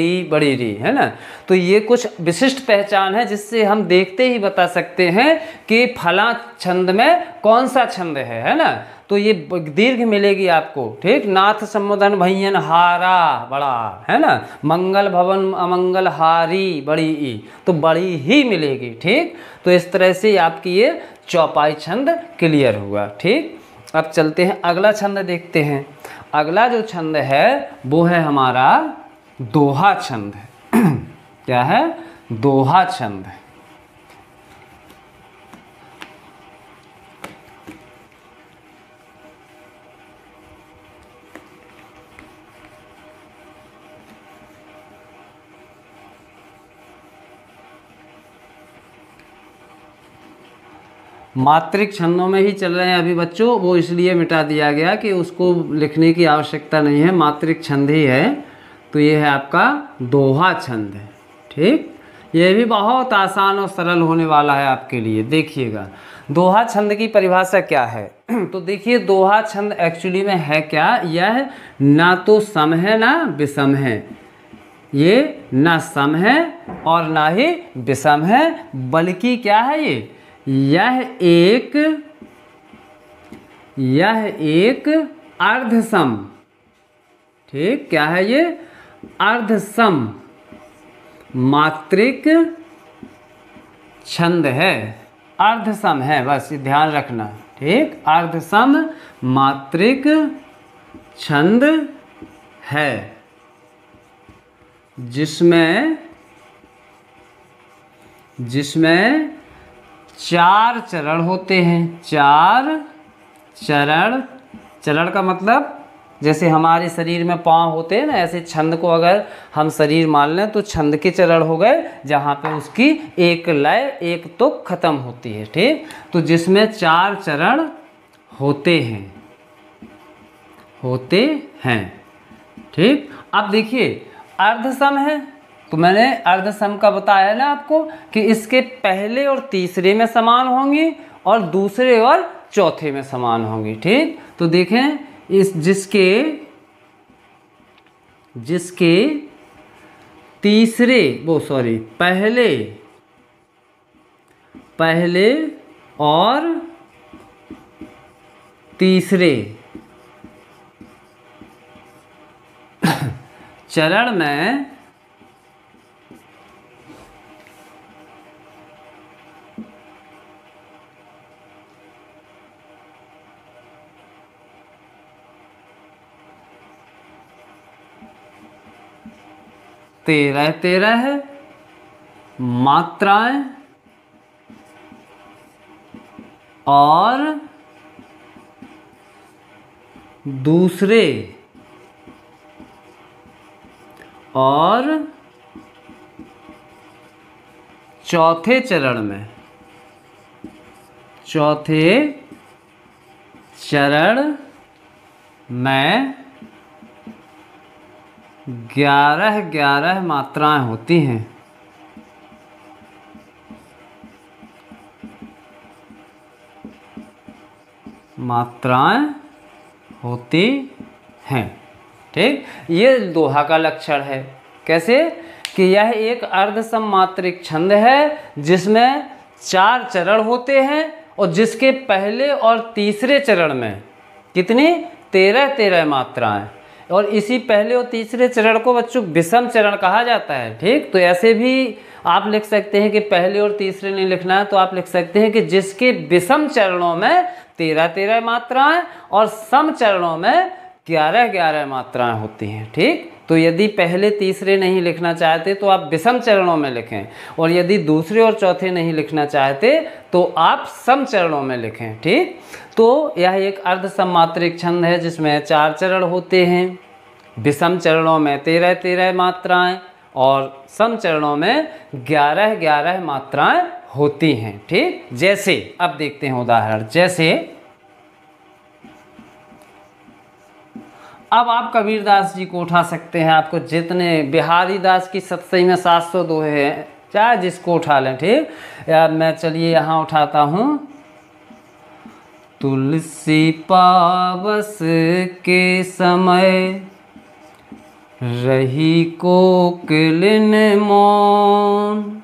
री, है ना। तो ये कुछ विशिष्ट पहचान है जिससे हम देखते ही बता सकते हैं कि फला छंद में कौन सा छंद है ना। तो ये दीर्घ मिलेगी आपको। ठीक, नाथ संबोधन भैयन हारा बड़ा, है ना। मंगल भवन अमंगल हारी बड़ी ई, तो बड़ी ही मिलेगी। ठीक, तो इस तरह से आपकी ये चौपाई छंद क्लियर हुआ। ठीक, अब चलते हैं अगला छंद देखते हैं। अगला जो छंद है वो है हमारा दोहा छंद। क्या है? दोहा छंद। मात्रिक छंदों में ही चल रहे हैं अभी बच्चों, वो इसलिए मिटा दिया गया कि उसको लिखने की आवश्यकता नहीं है, मात्रिक छंद ही है। तो ये है आपका दोहा छंद है। ठीक, ये भी बहुत आसान और सरल होने वाला है आपके लिए। देखिएगा दोहा छंद की परिभाषा क्या है। तो देखिए दोहा छंद एक्चुअली में है क्या, यह ना तो सम है ना विषम है, ये ना सम है और ना ही विषम है, बल्कि क्या है यह एक अर्धसम। ठीक, क्या है ये? अर्धसम मात्रिक छंद है। अर्धसम है, बस ध्यान रखना। ठीक, अर्धसम मात्रिक छंद है जिसमें 4 चरण होते हैं। 4 चरण का मतलब जैसे हमारे शरीर में पाँव होते हैं ना, ऐसे छंद को अगर हम शरीर मान लें तो छंद के चरण हो गए जहाँ पे उसकी एक लय एक तुक खत्म होती है। ठीक, तो जिसमें 4 चरण होते हैं। ठीक, अब देखिए अर्धसम है तो मैंने अर्धसम का बताया ना आपको कि इसके पहले और तीसरे में समान होंगी और दूसरे और चौथे में समान होंगी। ठीक, तो देखें इस जिसके तीसरे पहले और तीसरे चरण में 13 13 मात्राएं और दूसरे और चौथे चरण में 11 मात्राएं होती हैं। मात्राएं होती हैं। ठीक, ये दोहा का लक्षण है। कैसे कि यह एक अर्ध सममात्रिक छंद है जिसमें 4 चरण होते हैं और जिसके पहले और तीसरे चरण में कितनी 13 13 मात्राएं, और इसी पहले और तीसरे चरण को बच्चों विषम चरण कहा जाता है। ठीक, तो ऐसे भी आप लिख सकते हैं कि पहले और तीसरे नहीं लिखना है तो आप लिख सकते हैं कि जिसके विषम चरणों में 13 13 मात्राएं और सम चरणों में 11 11 मात्राएं होती हैं। ठीक, तो यदि पहले तीसरे नहीं लिखना चाहते तो आप विषम चरणों में लिखें, और यदि दूसरे और चौथे नहीं लिखना चाहते तो आप सम चरणों में लिखें। ठीक, तो यह एक अर्ध सममात्रिक छंद है जिसमें 4 चरण होते हैं। विषम चरणों में 13 13 मात्राएं और सम चरणों में 11 11 मात्राएं होती हैं। ठीक, जैसे अब देखते हैं उदाहरण। जैसे अब आप कबीरदास जी को उठा सकते हैं। आपको जितने बिहारी दास की सतसई में 700 दोहे हैं, चाहे जिसको उठा लें। ठीक, या मैं चलिए यहाँ उठाता हूँ। तुलसी पावस के समय रही कोकिलिन मौन,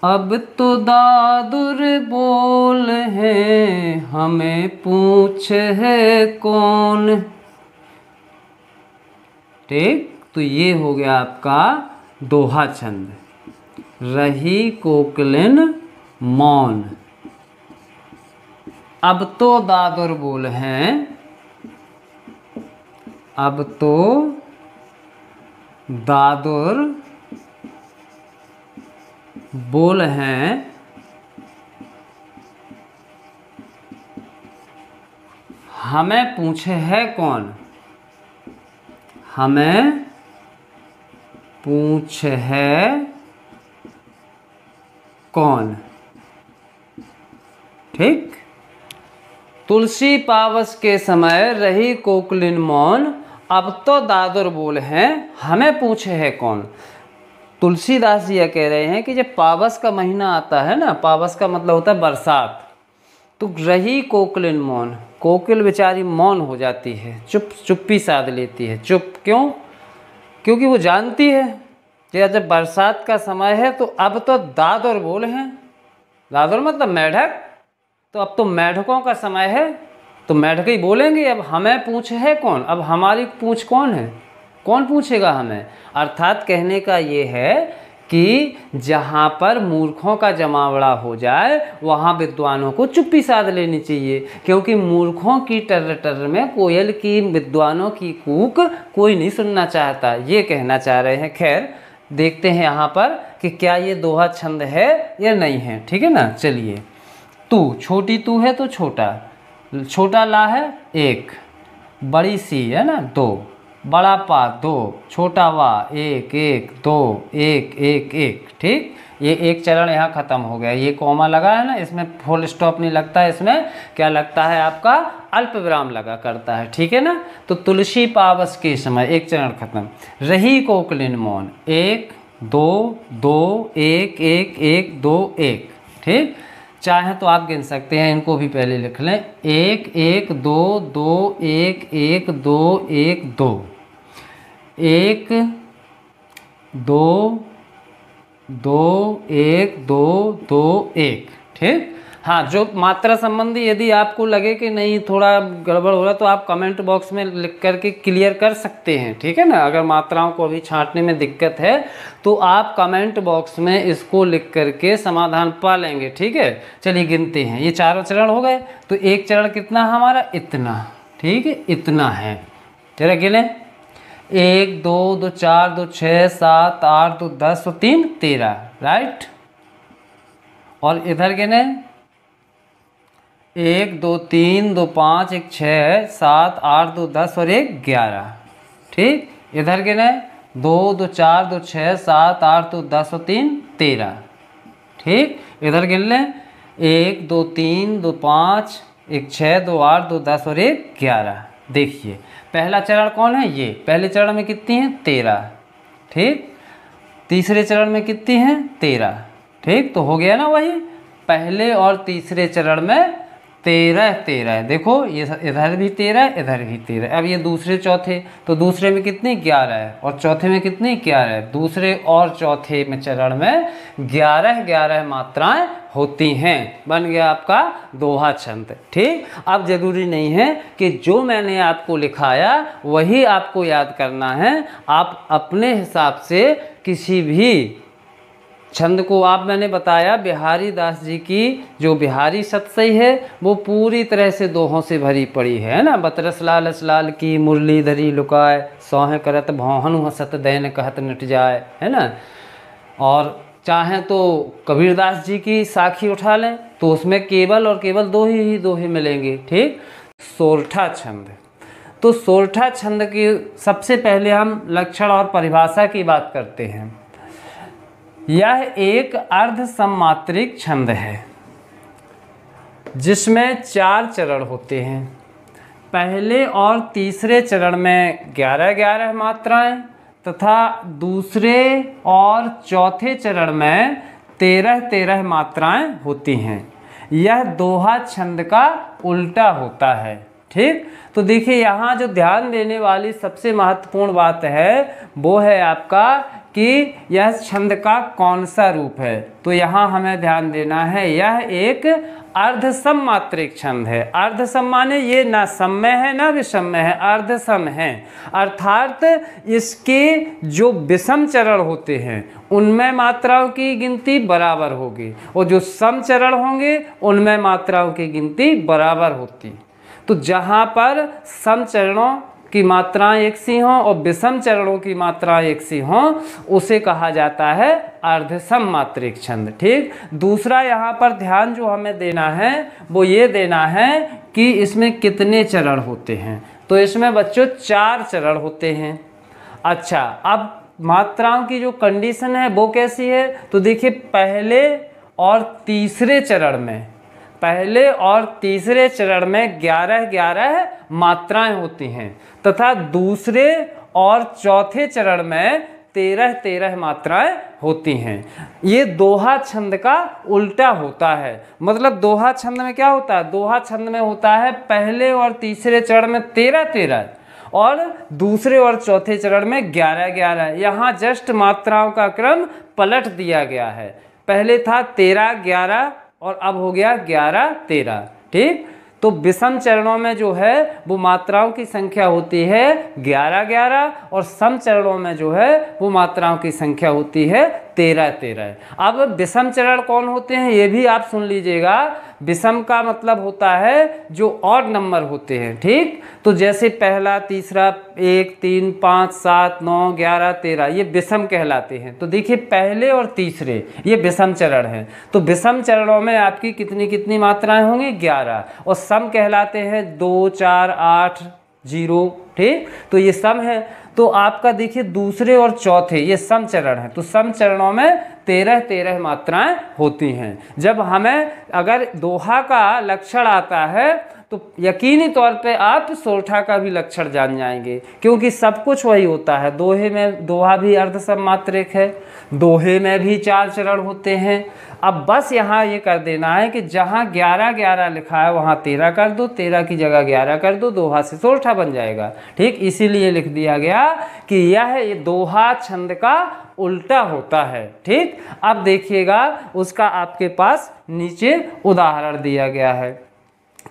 अब तो दादुर बोल है हमें पूछ है कौन। ठीक, तो ये हो गया आपका दोहा छंद। रही कोकिलिन मौन, अब तो दादुर बोल हैं, अब तो दादुर बोल हैं हमें पूछे है कौन। हमें पूछ है कौन। ठीक, तुलसी पावस के समय रही कोकिलिन मौन, अब तो दादुर बोल हैं हमें पूछे है कौन। तुलसीदास जी यह कह रहे हैं कि जब पावस का महीना आता है ना, पावस का मतलब होता है बरसात, तो रही कोकिलिन मौन, कोकिल बेचारी मौन हो जाती है, चुप्पी साध लेती है। चुप क्यों? क्योंकि वो जानती है कि जब बरसात का समय है तो अब तो दादुर बोल हैं। दादुर मतलब मेढक, तो अब तो मेढकों का समय है तो मेढक ही बोलेंगे। अब हमें पूछ है कौन, अब हमारी पूछ कौन है, कौन पूछेगा हमें। अर्थात कहने का ये है कि जहाँ पर मूर्खों का जमावड़ा हो जाए वहाँ विद्वानों को चुप्पी साध लेनी चाहिए, क्योंकि मूर्खों की टर्र टर्र में कोयल की, विद्वानों की कूक कोई नहीं सुनना चाहता, ये कहना चाह रहे हैं। खैर देखते हैं यहाँ पर कि क्या ये दोहा छंद है या नहीं है। ठीक है ना, चलिए। तू, छोटी तू है तो छोटा, छोटा ला है 1, बड़ी सी है ना 2, बड़ा पा 2, छोटा वा 1 1 2 1 1 1। ठीक, ये एक चरण यहाँ ख़त्म हो गया। ये कॉमा लगा है ना, इसमें फुल स्टॉप नहीं लगता है, इसमें क्या लगता है आपका अल्प विराम लगा करता है। ठीक है ना, तो तुलसी पावस के समय एक चरण खत्म। रही कोकिलिन मौन 1 2 2 1 1 1 2 1। ठीक, चाहे तो आप गिन सकते हैं, इनको भी पहले लिख लें। 1 1 2 2 1 1 2 1 2 1 2 2 1 2 2 1। ठीक, हाँ, जो मात्रा संबंधी यदि आपको लगे कि नहीं थोड़ा गड़बड़ हो रहा तो आप कमेंट बॉक्स में लिख करके क्लियर कर सकते हैं। ठीक है ना, अगर मात्राओं को अभी छांटने में दिक्कत है तो आप कमेंट बॉक्स में इसको लिख करके समाधान पा लेंगे। ठीक है, चलिए गिनते हैं। ये चारों चरण हो गए, तो एक चरण कितना हमारा, इतना। ठीक है, इतना है। जरा गिने, 1 2 2 4 2 6 7 8 2 10 और 3 13, राइट। और इधर कितने 1 2 3 2 5 1 6 7 8 2 10 और 1 11, ठीक। इधर कितने 2 2 4 2 6 7 8 2 10 और 3 13, ठीक। इधर गिन लें 1 2 3 2 5 1 6 2 8 2 10 और 1 11। देखिए पहला चरण कौन है, ये पहले चरण में कितनी है 13, ठीक। तीसरे चरण में कितनी है 13, ठीक। तो हो गया ना वही, पहले और तीसरे चरण में 13 13, देखो ये इधर भी 13 इधर भी 13। अब ये दूसरे चौथे, तो दूसरे में कितनी 11 है और चौथे में कितनी 11 है। दूसरे और चौथे में चरण में 11 11 मात्राएं होती हैं। बन गया आपका दोहा छंद, ठीक। अब जरूरी नहीं है कि जो मैंने आपको लिखाया वही आपको याद करना है, आप अपने हिसाब से किसी भी छंद को, आप मैंने बताया बिहारी दास जी की जो बिहारी सतसई है वो पूरी तरह से दोहों से भरी पड़ी है ना। बतरस लाल असलाल की मुरलीधरी लुकाए, सौह करत भौहनु हसत दैन कहत नट जाए, है ना। और चाहें तो कबीरदास जी की साखी उठा लें तो उसमें केवल और केवल दो ही दोहे मिलेंगे, ठीक। सोरठा छंद, तो सोरठा छंद की सबसे पहले हम लक्षण और परिभाषा की बात करते हैं। यह एक अर्ध सम्मात्रिक छंद है जिसमें 4 चरण होते हैं। पहले और तीसरे चरण में 11 11 मात्राएं तथा दूसरे और चौथे चरण में 13 13 मात्राएं होती हैं। यह दोहा छंद का उल्टा होता है, ठीक। तो देखिए यहाँ जो ध्यान देने वाली सबसे महत्वपूर्ण बात है वो है आपका कि यह छंद का कौन सा रूप है। तो यहाँ हमें ध्यान देना है यह एक अर्ध सम्मात्रिक छंद है। अर्ध सम माने ये ना सम्य है ना विषम्य है, अर्ध सम है। अर्थात इसके जो विषम चरण होते हैं उनमें मात्राओं की गिनती बराबर होगी और जो सम चरण होंगे उनमें मात्राओं की गिनती बराबर होती। तो जहाँ पर सम चरणों की मात्राएं एक सी हों और विषम चरणों की मात्राएं एक सी हों उसे कहा जाता है अर्ध सम्मात्रिक छंद, ठीक। दूसरा यहाँ पर ध्यान जो हमें देना है वो ये देना है कि इसमें कितने चरण होते हैं। तो इसमें बच्चों 4 चरण होते हैं। अच्छा, अब मात्राओं की जो कंडीशन है वो कैसी है, तो देखिए पहले और तीसरे चरण में 11 11 मात्राएं होती हैं तथा दूसरे और चौथे चरण में 13 13 मात्राएं होती हैं। ये दोहा छंद का उल्टा होता है। मतलब दोहा छंद में क्या होता है, दोहा छंद में होता है पहले और तीसरे चरण में 13 13 और दूसरे और चौथे चरण में 11 11। यहाँ जस्ट मात्राओं का क्रम पलट दिया गया है। पहले था 13 11 और अब हो गया 11 13, ठीक। तो विषम चरणों में जो है वो मात्राओं की संख्या होती है 11 11 और सम चरणों में जो है वो मात्राओं की संख्या होती है 13 13। अब विषम चरण कौन होते हैं ये भी आप सुन लीजिएगा। विषम का मतलब होता है जो ऑड नंबर होते हैं, ठीक। तो जैसे पहला तीसरा 1 3 5 7 9 11 13 ये विषम कहलाते हैं। तो देखिए पहले और तीसरे ये विषम चरण है। तो विषम चरणों में आपकी कितनी कितनी मात्राएं होंगी 11 और सम कहलाते हैं 2 4 8 0, ठीक। तो ये सम है। तो आपका देखिए दूसरे और चौथे ये सम चरण है। तो सम चरणों में 13 13 मात्राएं होती हैं। जब हमें अगर दोहा का लक्षण आता है तो यकीनी तौर पे आप सोरठा का भी लक्षण जान जाएंगे, क्योंकि सब कुछ वही होता है। दोहे में दोहा भी अर्ध सम्मात्रिक है, दोहे में भी 4 चरण होते हैं। अब बस यहाँ ये कर देना है कि जहाँ 11 11 लिखा है वहाँ 13 कर दो, 13 की जगह 11 कर दो, दोहा से सोरठा बन जाएगा, ठीक। इसीलिए लिख दिया गया कि यह दोहा छंद का उल्टा होता है, ठीक। अब देखिएगा उसका आपके पास नीचे उदाहरण दिया गया है।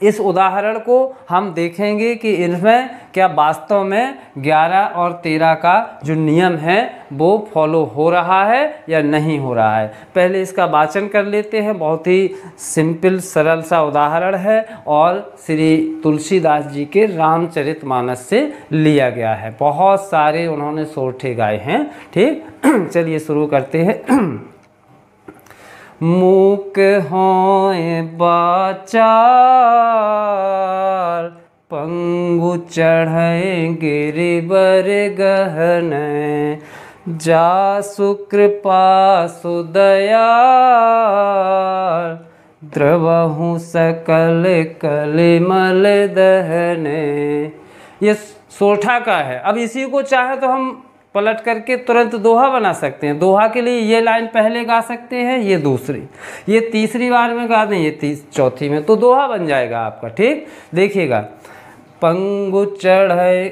इस उदाहरण को हम देखेंगे कि इनमें क्या वास्तव में 11 और 13 का जो नियम है वो फॉलो हो रहा है या नहीं हो रहा है। पहले इसका वाचन कर लेते हैं। बहुत ही सिंपल सरल सा उदाहरण है और श्री तुलसीदास जी के रामचरितमानस से लिया गया है। बहुत सारे उन्होंने सोरठे गाए हैं। ठीक, चलिए शुरू करते हैं। मूक होए बाचार, पंगु चढ़े गिरिवर गहन, जासु कृपा सुदयाल, द्रवहु सकल कलिमल दहन। ये सोरठा का है। अब इसी को चाहे तो हम पलट करके तुरंत दोहा बना सकते हैं। दोहा के लिए ये लाइन पहले गा सकते हैं, ये दूसरी, ये तीसरी बार में गा दें, ये चौथी में, तो दोहा बन जाएगा आपका। ठीक, देखिएगा। पंगु चढ़े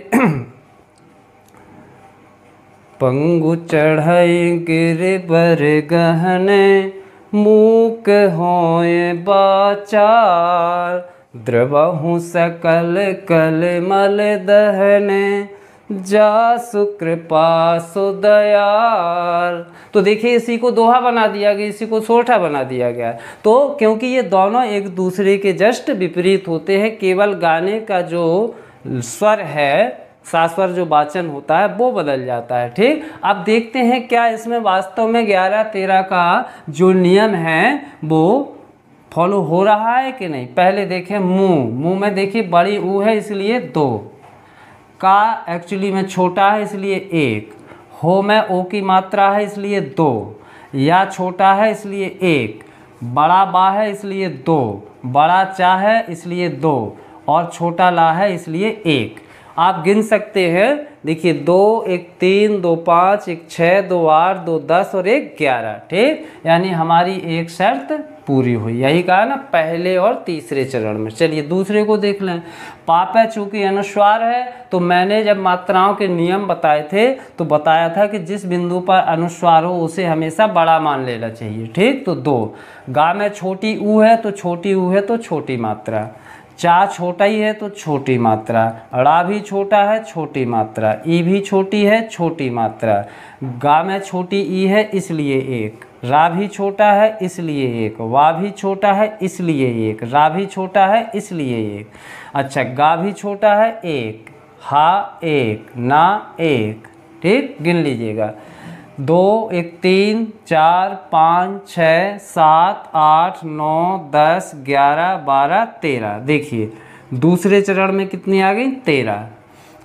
पंगु चढ़े गिरिवर गहने, मूक होए बाचार, द्रवहु सकल कलिमल दहने, जासु कृपा सुदयाल। तो देखिए इसी को दोहा बना दिया गया, इसी को सोरठा बना दिया गया। तो क्योंकि ये दोनों एक दूसरे के जस्ट विपरीत होते हैं, केवल गाने का जो स्वर है, सास्वर जो वाचन होता है वो बदल जाता है। ठीक, अब देखते हैं क्या इसमें वास्तव में 11-13 का जो नियम है वो फॉलो हो रहा है कि नहीं। पहले देखें मुंह में देखिए बड़ी ऊ है इसलिए 2, का एक्चुअली में छोटा है इसलिए 1, हो में ओ की मात्रा है इसलिए 2, या छोटा है इसलिए 1, बड़ा बा है इसलिए 2, बड़ा चा है इसलिए 2 और छोटा ला है इसलिए 1। आप गिन सकते हैं। देखिए 2, 1 3, 2 5, 1 6, 2 8, 2 10 और 1 11। ठीक, यानी हमारी एक शर्त पूरी हुई। यही कहा ना पहले और तीसरे चरण में। चलिए दूसरे को देख लें। पापा चूंकि अनुस्वार है तो मैंने जब मात्राओं के नियम बताए थे तो बताया था कि जिस बिंदु पर अनुस्वार हो उसे हमेशा बड़ा मान लेना चाहिए। ठीक, तो 2। गा में छोटी ऊ है तो छोटी ऊ है तो छोटी मात्रा, चा छोटा ही है तो छोटी मात्रा, ड़ा भी छोटा है छोटी मात्रा, ई भी छोटी है छोटी मात्रा, गा में छोटी ई है इसलिए 1, रा भी छोटा है इसलिए 1, वा भी छोटा है इसलिए 1, रा भी छोटा है इसलिए 1। अच्छा, गा भी छोटा है 1, हा 1, ना 1। ठीक, गिन लीजिएगा। 2, 1 3, 4, 5, 6, 7, 8, 9, 10, 11, 12, 13। देखिए दूसरे चरण में कितनी आ गई? 13।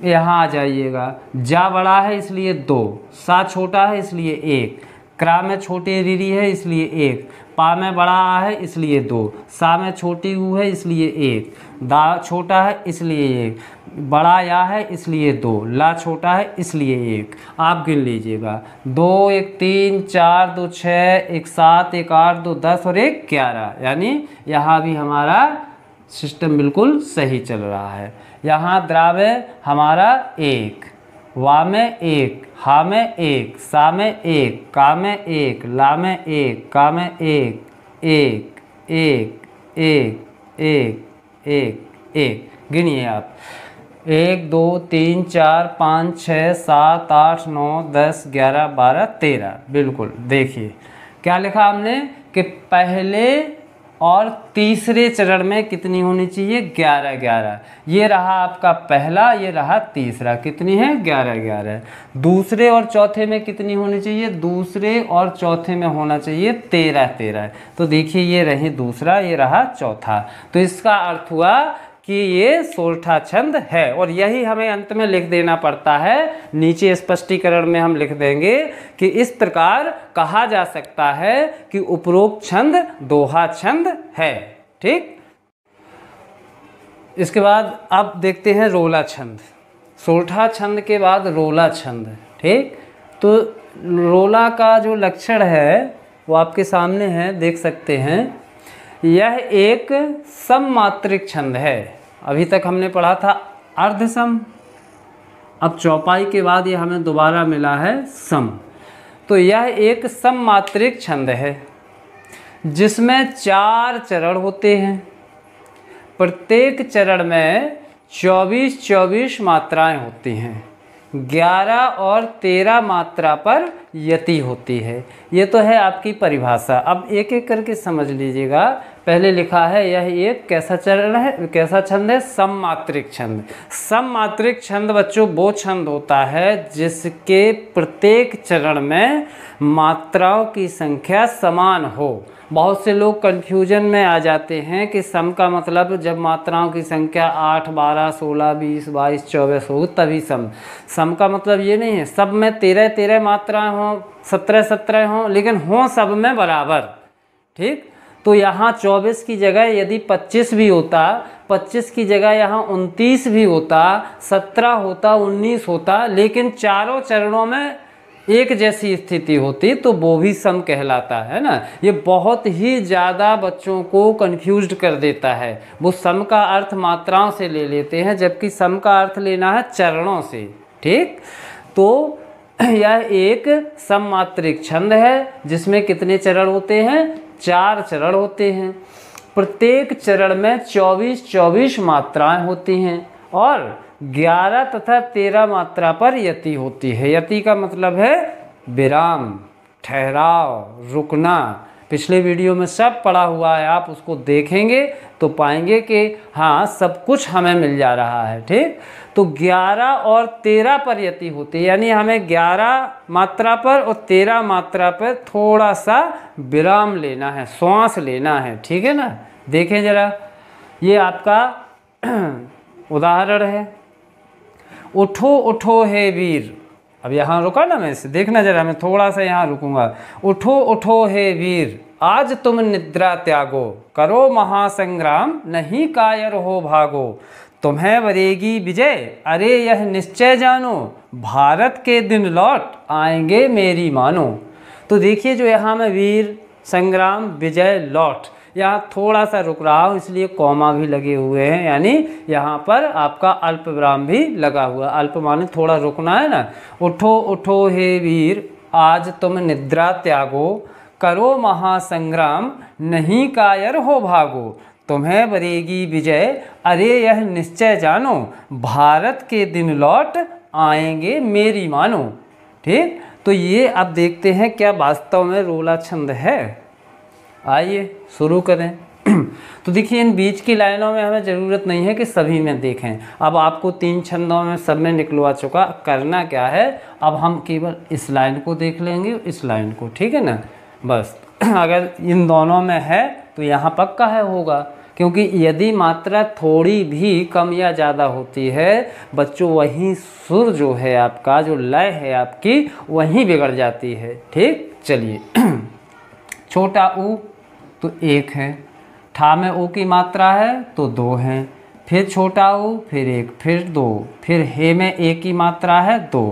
यहाँ आ जाइएगा। जा बड़ा है इसलिए 2, सा छोटा है इसलिए 1, क्रा में छोटी रीरी है इसलिए 1, पा में बड़ा आ है इसलिए 2, सा में छोटी ऊ है इसलिए 1, दा छोटा है इसलिए 1, बड़ा या है इसलिए 2, ला छोटा है इसलिए 1। आप गिन लीजिएगा। 2, 1 3, 4, 2 6, 1 7, 1 8, 2 10 और 1 11। यानी यहाँ भी हमारा सिस्टम बिल्कुल सही चल रहा है। यहाँ द्रावे हमारा 1, वा में 1, हा में 1, सा में 1, का में 1, ला में 1, का में 1, 1 1 1 1 1 1। गिनिए आप। 1 2 3 4 5 6 7 8 9 10 11 12 13। बिल्कुल देखिए क्या लिखा हमने कि पहले और तीसरे चरण में कितनी होनी चाहिए? 11 11। ये रहा आपका पहला, ये रहा तीसरा। कितनी है? 11 11। दूसरे और चौथे में कितनी होनी चाहिए? दूसरे और चौथे में होना चाहिए 13 13। तो देखिए ये रही दूसरा, ये रहा चौथा। तो इसका अर्थ हुआ कि ये सोरठा छंद है और यही हमें अंत में लिख देना पड़ता है। नीचे स्पष्टीकरण में हम लिख देंगे कि इस प्रकार कहा जा सकता है कि उपरोक्त छंद दोहा छंद है। ठीक, इसके बाद अब देखते हैं रोला छंद। सोरठा छंद के बाद रोला छंद। ठीक, तो रोला का जो लक्षण है वो आपके सामने है, देख सकते हैं। यह एक सममात्रिक छंद है। अभी तक हमने पढ़ा था अर्धसम, अब चौपाई के बाद ये हमें दोबारा मिला है सम। तो यह एक सममात्रिक छंद है जिसमें 4 चरण होते हैं। प्रत्येक चरण में 24-24 मात्राएं होती हैं। 11 और 13 मात्रा पर यति होती है। ये तो है आपकी परिभाषा। अब एक एक करके समझ लीजिएगा। पहले लिखा है यह एक कैसा चरण है, कैसा छंद है? सममात्रिक छंद। सममात्रिक छंद बच्चों वो छंद होता है जिसके प्रत्येक चरण में मात्राओं की संख्या समान हो। बहुत से लोग कन्फ्यूजन में आ जाते हैं कि सम का मतलब जब मात्राओं की संख्या 8, 12, 16, 20, 22, 24 हो तभी सम। सम का मतलब ये नहीं है सब में 13-13 मात्राएं हों, 17-17 हों, लेकिन हों सब में बराबर। ठीक, तो यहाँ 24 की जगह यदि 25 भी होता, 25 की जगह यहाँ 29 भी होता, 17 होता, 19 होता, लेकिन चारों चरणों में एक जैसी स्थिति होती तो वो भी सम कहलाता है ना। ये बहुत ही ज़्यादा बच्चों को कंफ्यूज्ड कर देता है। वो सम का अर्थ मात्राओं से ले लेते हैं जबकि सम का अर्थ लेना है चरणों से। ठीक, तो यह एक सममात्रिक छंद है जिसमें कितने चरण होते हैं? 4 चरण होते हैं। प्रत्येक चरण में 24-24 मात्राएं होती हैं और 11 तथा 13 मात्रा पर यति होती है। यति का मतलब है विराम, ठहराव, रुकना। पिछले वीडियो में सब पढ़ा हुआ है, आप उसको देखेंगे तो पाएंगे कि हाँ सब कुछ हमें मिल जा रहा है। ठीक, तो 11 और 13 पर यति होती है, यानी हमें 11 मात्रा पर और 13 मात्रा पर थोड़ा सा विराम लेना है, श्वास लेना है। ठीक है ना। देखें जरा, ये आपका उदाहरण है। उठो उठो हे वीर। अब यहाँ रुका ना, मैं इसे देखना जरा, मैं थोड़ा सा यहाँ रुकूंगा। उठो उठो हे वीर, आज तुम निद्रा त्यागो, करो महासंग्राम, नहीं कायर हो भागो, तुम्हें वरेगी विजय, अरे यह निश्चय जानो, भारत के दिन लौट आएंगे मेरी मानो। तो देखिए जो यहाँ में वीर, संग्राम, विजय, लौट, यहाँ थोड़ा सा रुक रहा हूँ इसलिए कॉमा भी लगे हुए हैं, यानी यहाँ पर आपका अल्प विराम भी लगा हुआ। अल्प माने थोड़ा रुकना है ना। उठो उठो हे वीर, आज तुम निद्रा त्यागो, करो महासंग्राम, नहीं कायर हो भागो, तुम्हें वरेगी विजय, अरे यह निश्चय जानो, भारत के दिन लौट आएंगे मेरी मानो। ठीक, तो ये अब देखते हैं क्या वास्तव में रोला छंद है। आइए शुरू करें। तो देखिए इन बीच की लाइनों में हमें ज़रूरत नहीं है कि सभी में देखें। अब आपको 3 छंदों में सब में निकलवा चुका। करना क्या है, अब हम केवल इस लाइन को देख लेंगे, इस लाइन को। ठीक है ना, बस। अगर इन दोनों में है तो यहाँ पक्का है होगा, क्योंकि यदि मात्रा थोड़ी भी कम या ज़्यादा होती है बच्चों, वहीं सुर जो है आपका, जो लय है आपकी, वहीं बिगड़ जाती है। ठीक, चलिए। छोटा ऊ तो 1 है, ठा में ऊ की मात्रा है तो 2 है, फिर छोटा ऊ, फिर 1, फिर 2, फिर हे में 1 की मात्रा है 2,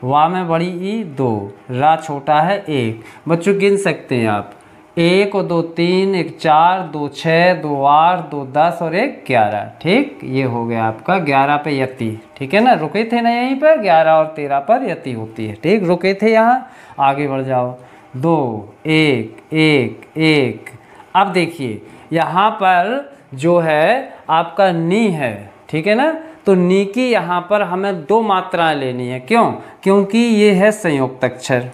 वा में बड़ी ई 2, रा छोटा है 1। बच्चों गिन सकते हैं आप, 1 और 2 3, 1 4, 2 6, 2 8, 2 10 और 1 11। ठीक, ये हो गया आपका 11 पे यति। ठीक है ना, रुके थे ना यहीं पर, 11 और 13 पर यति होती है। ठीक, रुके थे यहाँ, आगे बढ़ जाओ। 2 1 1 1। अब देखिए यहाँ पर जो है आपका नी है। ठीक है ना, तो नी की यहाँ पर हमें 2 मात्राएं लेनी है। क्यों? क्योंकि ये है संयुक्त अक्षर,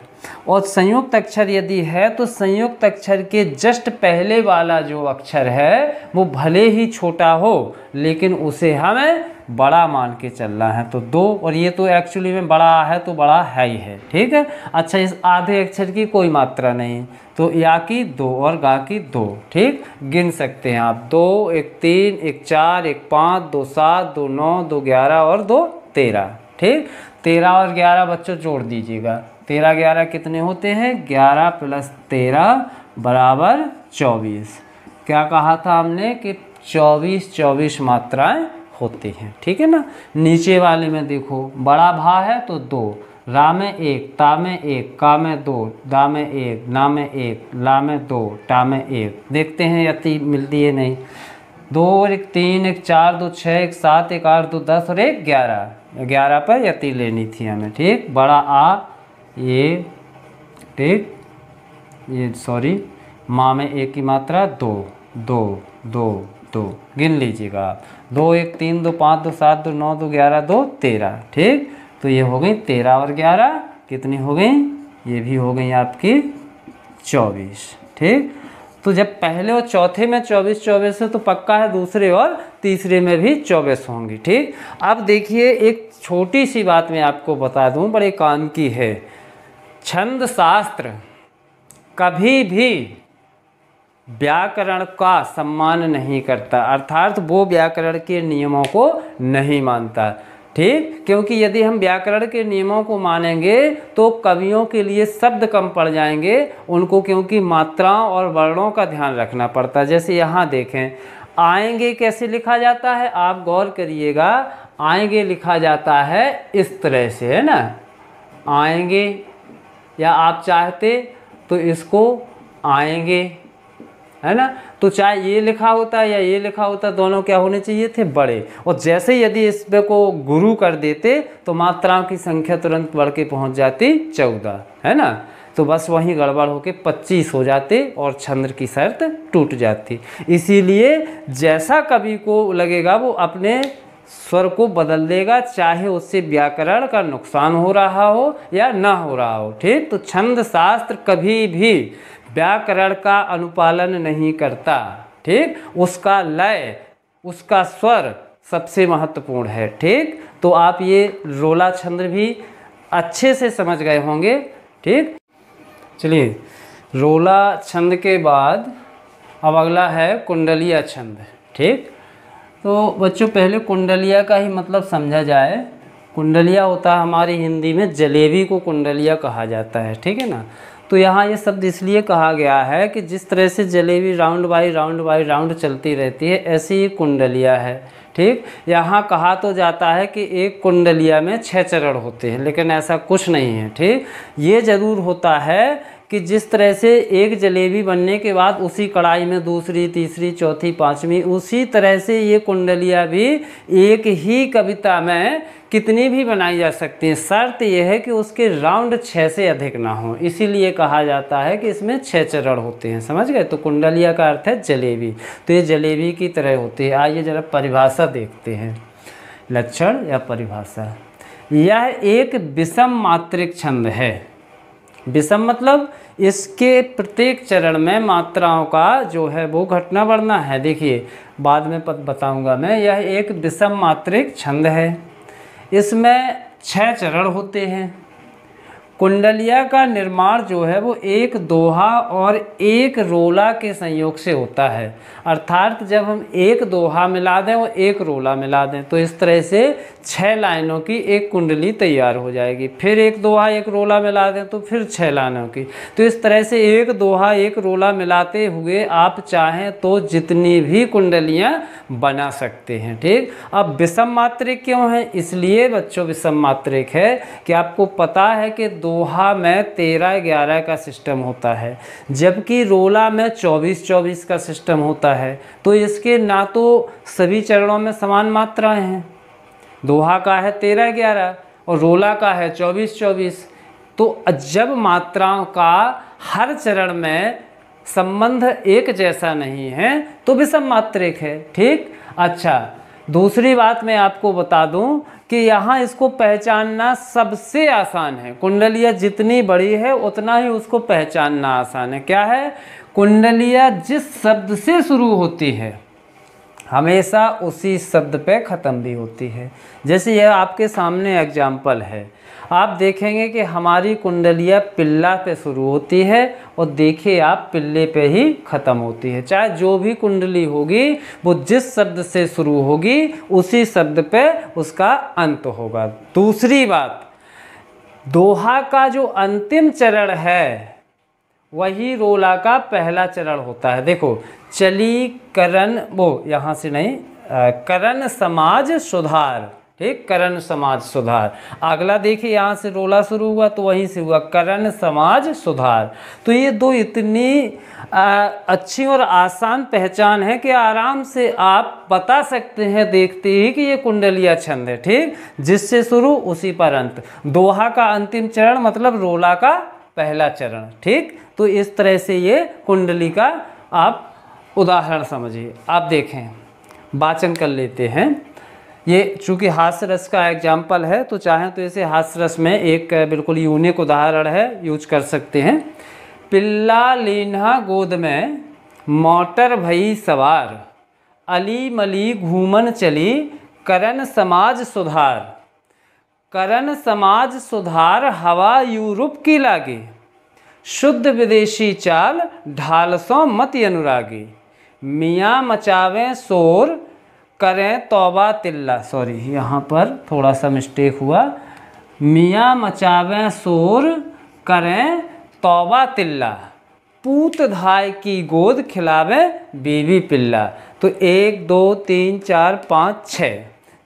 और संयुक्त अक्षर यदि है तो संयुक्त अक्षर के जस्ट पहले वाला जो अक्षर है वो भले ही छोटा हो लेकिन उसे हमें बड़ा मान के चलना है। तो 2, और ये तो एक्चुअली में बड़ा है तो बड़ा है ही है। ठीक है। अच्छा, इस आधे अक्षर की कोई मात्रा नहीं, तो या की 2 और गा की 2। ठीक, गिन सकते हैं आप। 2 1 3, 1 4, 1 5, 2 7, 2 9, 2 11 और 2 13। ठीक, 13 और 11 बच्चों जोड़ दीजिएगा। 13 11 कितने होते हैं? 11 + 13 = 24। क्या कहा था हमने कि 24 मात्राएं होती हैं। ठीक है ना। नीचे वाले में देखो, बड़ा भा है तो 2, रा में 1, ता में 1, का में 2, दा में 1, ना में 1, ला में 2, टा में 1। देखते हैं यति मिलती है नहीं। 2 और 1 3, 1 4, 2 6, 1 7, 1 8, 2 10 और 1 11। 11 पर यति लेनी थी हमें। ठीक, बड़ा आ ये, ठीक, ये सॉरी, माँ में 1 की मात्रा 2 2 2। 2 गिन लीजिएगा आप। 2 1 3 2 5 2 7 2 9 2 11 2 13। ठीक, तो ये हो गई 13 और 11 कितनी हो गई, ये भी हो गई आपकी 24। ठीक, तो जब पहले और चौथे में 24 है तो पक्का है दूसरे और तीसरे में भी 24 होंगी। ठीक, अब देखिए एक छोटी सी बात मैं आपको बता दूं, बड़े काम की है। छंद शास्त्र कभी भी व्याकरण का सम्मान नहीं करता, अर्थात वो व्याकरण के नियमों को नहीं मानता। ठीक, क्योंकि यदि हम व्याकरण के नियमों को मानेंगे तो कवियों के लिए शब्द कम पड़ जाएंगे उनको, क्योंकि मात्राओं और वर्णों का ध्यान रखना पड़ता है। जैसे यहाँ देखें, आएंगे कैसे लिखा जाता है, आप गौर करिएगा। आएंगे लिखा जाता है इस तरह से, है ना, आएंगे, या आप चाहते तो इसको आएंगे, है ना। तो चाहे ये लिखा होता या ये लिखा होता, दोनों क्या होने चाहिए थे, बड़े। और जैसे यदि इस पे को गुरु कर देते तो मात्राओं की संख्या तुरंत बढ़ के पहुँच जाती 14, है ना। तो बस वहीं गड़बड़ होके 25 हो जाते और छंद की शर्त टूट जाती। इसीलिए जैसा कवि को लगेगा वो अपने स्वर को बदल देगा, चाहे उससे व्याकरण का नुकसान हो रहा हो या ना हो रहा हो। ठीक, तो छंद शास्त्र कभी भी व्याकरण का अनुपालन नहीं करता। ठीक, उसका लय, उसका स्वर सबसे महत्वपूर्ण है। ठीक, तो आप ये रोला छंद भी अच्छे से समझ गए होंगे। ठीक, चलिए, रोला छंद के बाद अब अगला है कुंडलिया छंद। ठीक, तो बच्चों पहले कुंडलिया का ही मतलब समझा जाए। कुंडलिया होता है हमारी हिंदी में जलेबी को कुंडलिया कहा जाता है। ठीक है ना। तो यहाँ ये शब्द इसलिए कहा गया है कि जिस तरह से जलेबी राउंड बाई राउंड चलती रहती है, ऐसी ही कुंडलिया है। ठीक, यहाँ कहा तो जाता है कि एक कुंडलिया में 6 चरण होते हैं, लेकिन ऐसा कुछ नहीं है। ठीक, ये ज़रूर होता है कि जिस तरह से एक जलेबी बनने के बाद उसी कढ़ाई में दूसरी, तीसरी, चौथी, पांचवी, उसी तरह से ये कुंडलिया भी एक ही कविता में कितनी भी बनाई जा सकती है। शर्त यह है कि उसके राउंड 6 से अधिक ना हो, इसीलिए कहा जाता है कि इसमें 6 चरण होते हैं। समझ गए। तो कुंडलिया का अर्थ है जलेबी, तो ये जलेबी की तरह होती है। आइए जरा परिभाषा देखते हैं, लक्षण या परिभाषा। यह एक विषम मात्रिक छंद है। विषम मतलब इसके प्रत्येक चरण में मात्राओं का जो है वो घटना बढ़ना है। देखिए बाद में बताऊंगा मैं। यह एक विषम मात्रिक छंद है, इसमें 6 चरण होते हैं। कुंडलिया का निर्माण जो है वो एक दोहा और एक रोला के संयोग से होता है। अर्थात जब हम एक दोहा मिला दें और एक रोला मिला दें तो इस तरह से 6 लाइनों की एक कुंडली तैयार हो जाएगी। फिर एक दोहा एक रोला मिला दें तो फिर 6 लाइनों की। तो इस तरह से एक दोहा एक रोला मिलाते हुए आप चाहें तो जितनी भी कुंडलियाँ बना सकते हैं। ठीक, अब विषम मात्रिक क्यों है? इसलिए बच्चों विषम मात्रिक है कि आपको पता है कि दोहा में 13-11 का सिस्टम होता है, जबकि रोला में 24-24 का सिस्टम होता है। तो इसके ना तो सभी चरणों में समान मात्राएं हैं। दोहा का है 13-11 और रोला का है 24-24। तो जब मात्राओं का हर चरण में संबंध एक जैसा नहीं है तो विषम मात्रिक है। ठीक, अच्छा दूसरी बात मैं आपको बता दूं कि यहाँ इसको पहचानना सबसे आसान है। कुंडलिया जितनी बड़ी है उतना ही उसको पहचानना आसान है। क्या है? कुंडलिया जिस शब्द से शुरू होती है हमेशा उसी शब्द पे ख़त्म भी होती है। जैसे यह आपके सामने एग्जाम्पल है, आप देखेंगे कि हमारी कुंडलिया पिल्ला पे शुरू होती है और देखिए आप पिल्ले पे ही ख़त्म होती है। चाहे जो भी कुंडली होगी वो जिस शब्द से शुरू होगी उसी शब्द पे उसका अंत होगा। दूसरी बात, दोहा का जो अंतिम चरण है वही रोला का पहला चरण होता है। देखो चली करण, वो यहाँ से नहीं, करण समाज सुधार। ठीक, करण समाज सुधार। अगला देखिए यहाँ से रोला शुरू हुआ तो वहीं से हुआ करण समाज सुधार। तो ये दो इतनी अच्छी और आसान पहचान है कि आराम से आप बता सकते हैं देखते ही कि ये कुंडलिया छंद है। ठीक, जिससे शुरू उसी पर अंत। दोहा का अंतिम चरण मतलब रोला का पहला चरण। ठीक, तो इस तरह से ये कुंडली का आप उदाहरण समझिए। आप देखें वाचन कर लेते हैं। ये चूँकि हास्य रस का एग्जाम्पल है तो चाहें तो इसे हास्य रस में एक बिल्कुल यूनिक उदाहरण है, यूज कर सकते हैं। पिल्ला लीन्हा गोद में मोटर भई सवार, अली मली घूमन चली करन समाज सुधार। करन समाज सुधार हवा यूरोप की लागी, शुद्ध विदेशी चाल ढालसों मत अनुरागी। मियाँ मचावें शोर करें तौबा तिल्ला, सॉरी यहाँ पर थोड़ा सा मिस्टेक हुआ। मियाँ मचावें शोर करें तौबा तिल्ला, पूत धाय की गोद खिलावे बीवी पिल्ला। तो 1 2 3 4 5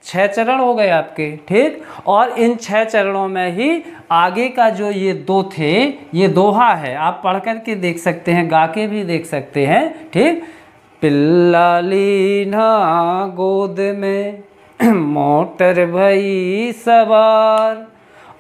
6 चरण हो गए आपके, ठीक। और इन 6 चरणों में ही आगे का जो ये 2 थे, ये दोहा है, आप पढ़ कर के देख सकते हैं, गा के भी देख सकते हैं, ठीक। पिल्ला लीन्हा गोद में मोटर भई सवार,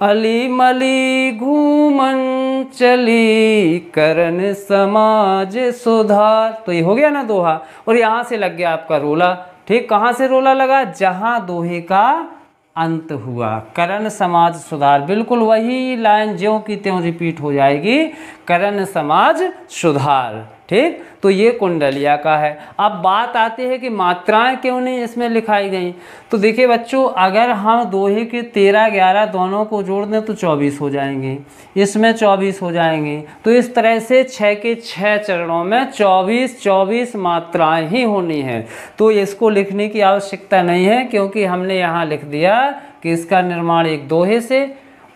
अली मली घूमन चली करन समाज सुधार। तो ये हो गया ना दोहा, और यहाँ से लग गया आपका रोला, ठीक। कहाँ से रोला लगा? जहाँ दोहे का अंत हुआ, करन समाज सुधार, बिल्कुल वही लाइन ज्यों की त्यों रिपीट हो जाएगी, करन समाज सुधार, ठीक। तो ये कुंडलिया का है। अब बात आती है कि मात्राएं क्यों नहीं इसमें लिखाई गई। तो देखिए बच्चों, अगर हम दोहे के 13 11 दोनों को जोड़ दें तो 24 हो जाएंगे, इसमें 24 हो जाएंगे। तो इस तरह से 6 के 6 चरणों में 24 मात्राएं ही होनी है। तो इसको लिखने की आवश्यकता नहीं है, क्योंकि हमने यहाँ लिख दिया कि इसका निर्माण एक दोहे से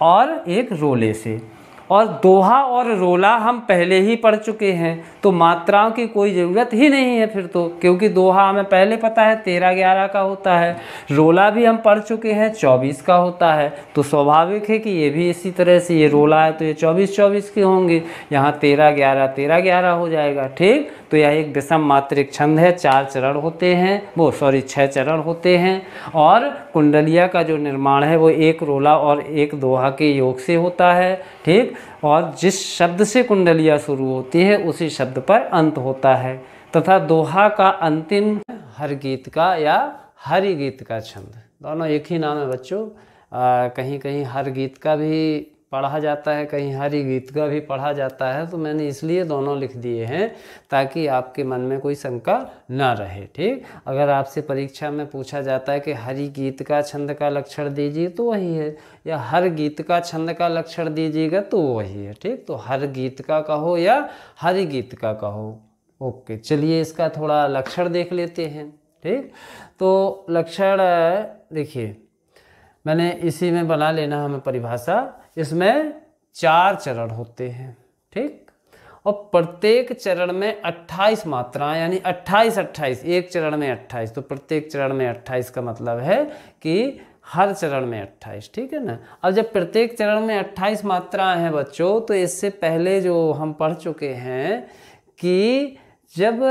और एक रोले से, और दोहा और रोला हम पहले ही पढ़ चुके हैं, तो मात्राओं की कोई ज़रूरत ही नहीं है फिर तो, क्योंकि दोहा हमें पहले पता है 13 11 का होता है, रोला भी हम पढ़ चुके हैं 24 का होता है। तो स्वाभाविक है कि ये भी इसी तरह से, ये रोला है तो ये 24 के होंगे, यहाँ 13 11 हो जाएगा, ठीक। तो यह एक विषम मात्रिक छंद है, 4 चरण होते हैं, 6 चरण होते हैं, और कुंडलिया का जो निर्माण है वो एक रोला और एक दोहा के योग से होता है, ठीक। और जिस शब्द से कुंडलिया शुरू होती है उसी शब्द पर अंत होता है, तथा दोहा का अंतिम हर गीत का या हरि गीत का छंद, दोनों एक ही नाम है बच्चों। कहीं कहीं हर गीत का भी पढ़ा जाता है, कहीं हरि गीत का भी पढ़ा जाता है, तो मैंने इसलिए दोनों लिख दिए हैं ताकि आपके मन में कोई शंका ना रहे, ठीक। अगर आपसे परीक्षा में पूछा जाता है कि हरि गीत का छंद का लक्षण दीजिए तो वही है, या हर गीत का छंद का लक्षण दीजिएगा तो वही है, ठीक। तो हर गीत का कहो या हरि गीत का कहो, ओके। चलिए इसका थोड़ा लक्षण देख लेते हैं, ठीक। तो लक्षण देखिए, मैंने इसी में बना लेना हमें परिभाषा। इसमें 4 चरण होते हैं, ठीक, और प्रत्येक चरण में 28 मात्राएं, यानी 28 एक चरण में 28, तो प्रत्येक चरण में 28 का मतलब है कि हर चरण में 28, ठीक है ना। अब जब प्रत्येक चरण में 28 मात्राएं हैं बच्चों, तो इससे पहले जो हम पढ़ चुके हैं कि जब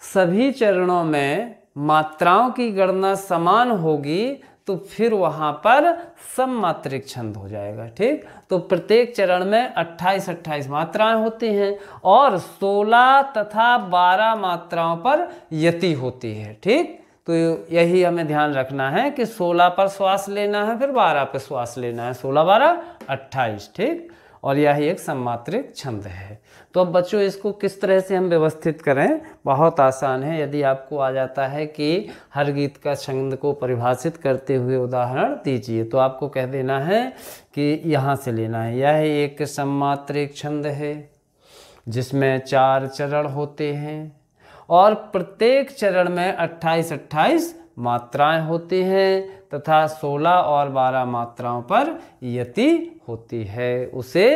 सभी चरणों में मात्राओं की गणना समान होगी तो फिर वहाँ पर सममात्रिक छंद हो जाएगा, ठीक। तो प्रत्येक चरण में 28 मात्राएं होती हैं और 16 तथा 12 मात्राओं पर यति होती है, ठीक। तो यही हमें ध्यान रखना है कि 16 पर श्वास लेना है, फिर 12 पर श्वास लेना है, 16 12 28, ठीक। और यह एक सममात्रिक छंद है। तो अब बच्चों इसको किस तरह से हम व्यवस्थित करें, बहुत आसान है। यदि आपको आ जाता है कि हर गीत का छंद को परिभाषित करते हुए उदाहरण दीजिए, तो आपको कह देना है कि यहाँ से लेना है। यह एक सममात्रिक छंद है जिसमें 4 चरण होते हैं और प्रत्येक चरण में 28 मात्राएं होती हैं तथा 16 और 12 मात्राओं पर यति होती है। उसे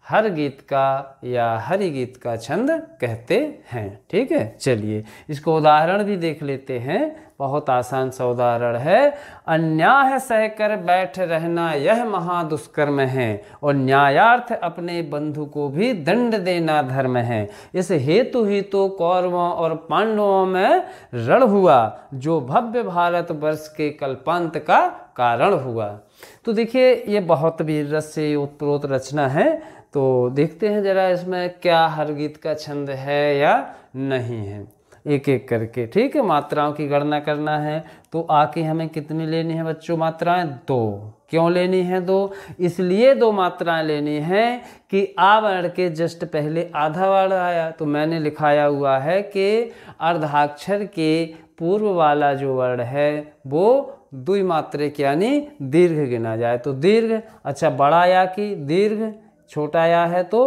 हर गीत का या हरि गीत का छंद कहते हैं, ठीक है। चलिए इसको उदाहरण भी देख लेते हैं, बहुत आसान सा उदाहरण है। अन्याय सहकर बैठ रहना यह महादुष्कर्म है, और न्यायार्थ अपने बंधु को भी दंड देना धर्म है। इस हेतु ही तो कौरवों और पांडवों में रण हुआ, जो भव्य भारत वर्ष के कल्पांत का कारण हुआ। तो देखिए ये बहुत वीर रस से ओतप्रोत रचना है, तो देखते हैं जरा इसमें क्या हर गीत का छंद है या नहीं है। एक एक करके, ठीक है। मात्राओं की गणना करना है तो आ की हमें कितनी लेनी है बच्चों मात्राएं? 2। क्यों लेनी है 2? इसलिए 2 मात्राएं लेनी है कि आ वर्ण के जस्ट पहले आधा वर्ण आया, तो मैंने लिखाया हुआ है कि अर्धाक्षर के पूर्व वाला जो वर्ण है वो द्विमात्रिक यानी दीर्घ गिना जाए। तो दीर्घ, अच्छा बड़ा या की दीर्घ, छोटा या है तो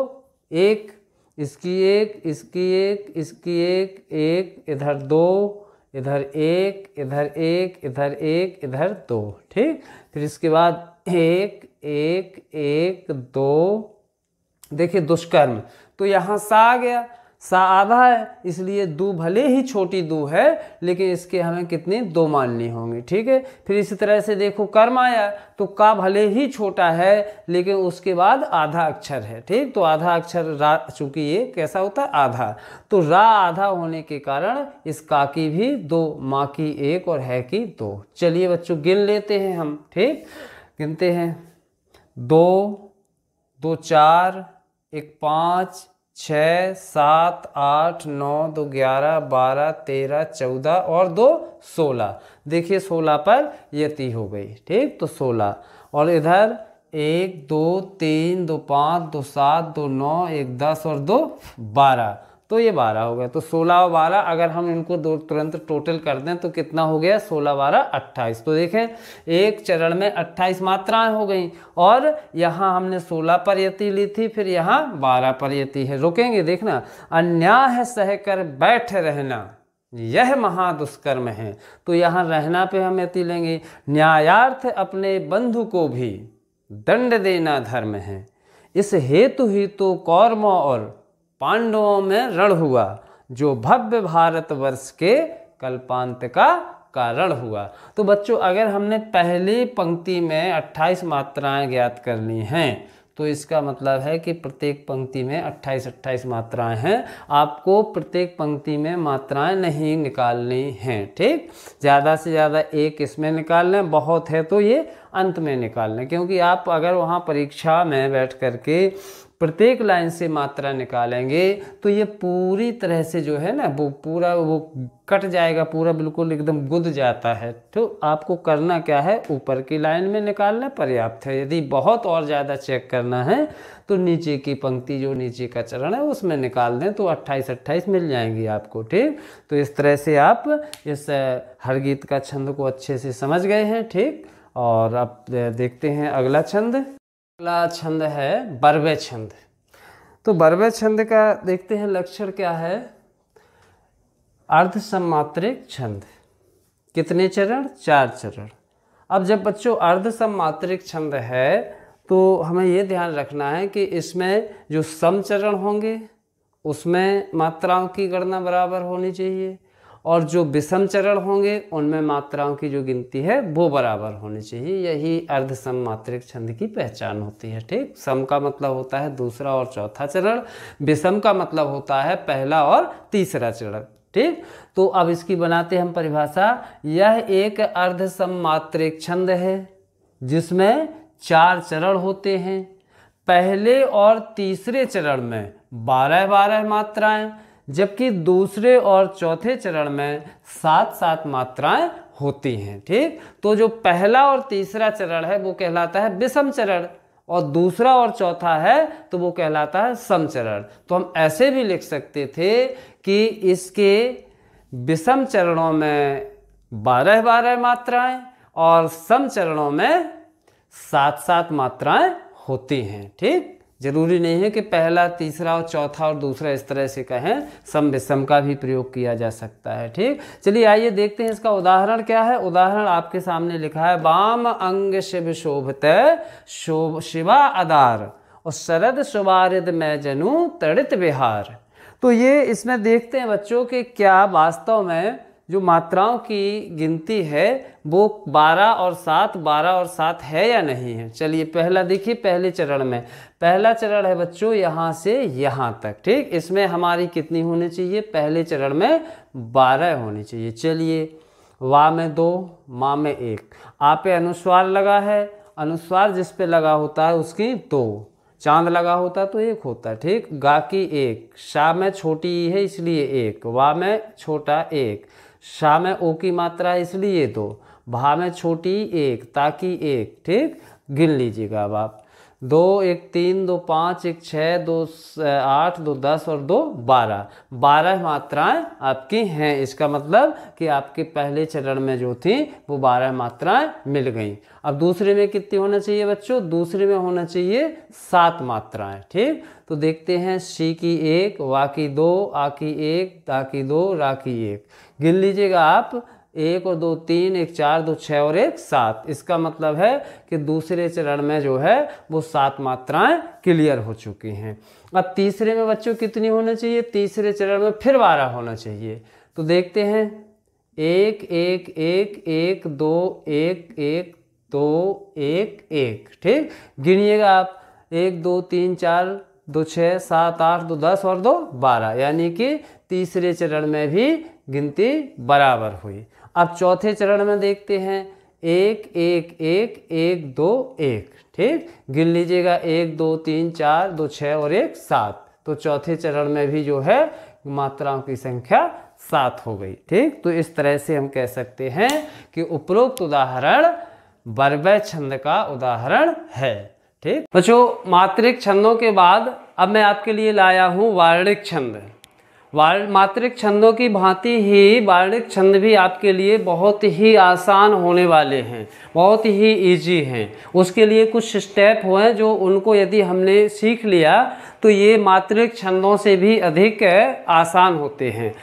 एक, इसकी एक, इसकी एक, इसकी एक, एक, इधर 2, इधर 1, इधर 1, इधर 1, इधर 2, ठीक। फिर इसके बाद 1, 1, 1, 2, देखिए दुष्कर्म, तो यहाँ सा आ गया, सा आधा है इसलिए दो भले ही छोटी दो है लेकिन इसके हमें कितनी 2 माननी होंगी, ठीक है। फिर इसी तरह से देखो कर्म आया तो का भले ही छोटा है लेकिन उसके बाद आधा अक्षर है, ठीक। तो आधा अक्षर रा, चूंकि ये कैसा होता है आधा, तो रा आधा होने के कारण इस का की भी 2, माँ की 1 और है की 2। चलिए बच्चों गिन लेते हैं हम, ठीक। गिनते हैं 2, 2 4, 1 5, 6 7 8 9 2 11 12 13 14 और 2 16। देखिए 16 पर यति हो गई, ठीक। तो 16 और इधर 1 2 3 2 5 2 7 2 9 1 10 और 2 12, तो ये 12 हो गया। तो 16 और 12 अगर हम इनको दो तुरंत टोटल कर दें तो कितना हो गया? 16 12 28। तो देखें एक चरण में 28 मात्राएं हो गई और यहाँ हमने 16 पर यति ली थी, फिर यहाँ 12 पर यति है। रुकेंगे देखना, अन्याय सहकर बैठ रहना यह महादुष्कर्म है, तो यहाँ रहना पे हम यति लेंगे। न्यायार्थ अपने बंधु को भी दंड देना धर्म है, इस हेतु ही तो कौरवों और पांडवों में रण हुआ, जो भव्य भारतवर्ष के कल्पांत का कारण हुआ। तो बच्चों अगर हमने पहली पंक्ति में 28 मात्राएं ज्ञात करनी हैं तो इसका मतलब है कि प्रत्येक पंक्ति में 28 मात्राएं हैं। आपको प्रत्येक पंक्ति में मात्राएं नहीं निकालनी हैं, ठीक। ज़्यादा से ज़्यादा एक इसमें निकाल लें, बहुत है तो ये अंत में निकाल लें, क्योंकि आप अगर वहाँ परीक्षा में बैठ करके प्रत्येक लाइन से मात्रा निकालेंगे तो ये पूरी तरह से जो है ना वो पूरा वो कट जाएगा, पूरा बिल्कुल एकदम गुद जाता है। तो आपको करना क्या है, ऊपर की लाइन में निकालना पर्याप्त है। यदि बहुत और ज़्यादा चेक करना है तो नीचे की पंक्ति जो नीचे का चरण है उसमें निकाल दें तो 28 मिल जाएंगी आपको, ठीक। तो इस तरह से आप इस हर गीत का छंद को अच्छे से समझ गए हैं, ठीक। और अब देखते हैं अगला छंद। अगला छंद है बरवे छंद। तो बरवे छंद का देखते हैं लक्षण क्या है। अर्ध सम्मात्रिक छंद, कितने चरण? 4 चरण। अब जब बच्चों अर्ध सम्मात्रिक छंद है तो हमें ये ध्यान रखना है कि इसमें जो सम चरण होंगे उसमें मात्राओं की गणना बराबर होनी चाहिए और जो विषम चरण होंगे उनमें मात्राओं की जो गिनती है वो बराबर होनी चाहिए। यही अर्ध सम्मात्रिक छंद की पहचान होती है, ठीक। सम का मतलब होता है दूसरा और चौथा चरण, विषम का मतलब होता है पहला और तीसरा चरण, ठीक। तो अब इसकी बनाते हम परिभाषा। यह एक अर्ध सम्मात्रिक छंद है जिसमें 4 चरण होते हैं। पहले और तीसरे चरण में 12 मात्राएं, जबकि दूसरे और चौथे चरण में 7 मात्राएं होती हैं, ठीक। तो जो पहला और तीसरा चरण है वो कहलाता है विषम चरण और दूसरा और चौथा है तो वो कहलाता है सम चरण। तो हम ऐसे भी लिख सकते थे कि इसके विषम चरणों में 12 मात्राएं और सम चरणों में 7 मात्राएं होती हैं, ठीक। जरूरी नहीं है कि पहला तीसरा और चौथा और दूसरा इस तरह से कहें, सम विषम का भी प्रयोग किया जा सकता है, ठीक। चलिए आइए देखते हैं इसका उदाहरण क्या है। उदाहरण आपके सामने लिखा है। वाम अंग शिव शोभित शोभ शिवा आधार और शरद शुभारिद में जनु तड़ित विहार। तो ये इसमें देखते हैं बच्चों कि क्या वास्तव में जो मात्राओं की गिनती है वो 12 और 7 है या नहीं है। चलिए पहला देखिए, पहले चरण में पहला चरण है बच्चों यहाँ से यहाँ तक, ठीक। इसमें हमारी कितनी होनी चाहिए? पहले चरण में 12 होनी चाहिए। चलिए वा में 2, माँ में 1, आ पे अनुस्वार लगा है, अनुस्वार जिस पे लगा होता है उसकी 2। चांद लगा होता तो एक होता, ठीक। गा की एक, शा में छोटी ई है इसलिए एक, वा में छोटा एक, शा में ओ की मात्रा है इसलिए दो, भा में छोटी एक, ता की एक, ठीक। गिन लीजिएगा अब आप, 2 1 3 2 5 1 6 2 8 2 10 और 2 12, 12 मात्राएं आपकी हैं। इसका मतलब कि आपके पहले चरण में जो थी वो 12 मात्राएं मिल गई। अब दूसरे में कितनी होना चाहिए बच्चों? दूसरे में होना चाहिए 7 मात्राएं, ठीक। तो देखते हैं, शी की 1, वा की 2, आ की 1, ता की 2, रा की 1। गिन लीजिएगा आप, 1 और 2 3, 1 4, 2 6 और 1 7। इसका मतलब है कि दूसरे चरण में जो है वो 7 मात्राएं क्लियर हो चुकी हैं। अब तीसरे में बच्चों कितनी होना चाहिए? तीसरे चरण में फिर 12 होना चाहिए। तो देखते हैं, 1 1 1 1 2 1 1 2 1 1, ठीक। गिनिएगा आप, 1 2 3 4 2 6 7 8 2 10 और 2 12, यानी कि तीसरे चरण में भी गिनती बराबर हुई। अब चौथे चरण में देखते हैं, 1 1 1 1 2 1, ठीक। गिन लीजिएगा, 1 2 3 4 2 6 और 1 7। तो चौथे चरण में भी जो है मात्राओं की संख्या 7 हो गई, ठीक। तो इस तरह से हम कह सकते हैं कि उपरोक्त उदाहरण बरबय छंद का उदाहरण है, ठीक। बच्चों, मात्रिक छंदों के बाद अब मैं आपके लिए लाया हूँ वार्णिक छंद। मात्रिक छंदों की भांति ही वार्णिक छंद भी आपके लिए बहुत ही आसान होने वाले हैं, बहुत ही इजी हैं। उसके लिए कुछ स्टेप हुए जो उनको यदि हमने सीख लिया तो ये मात्रिक छंदों से भी अधिक आसान होते हैं।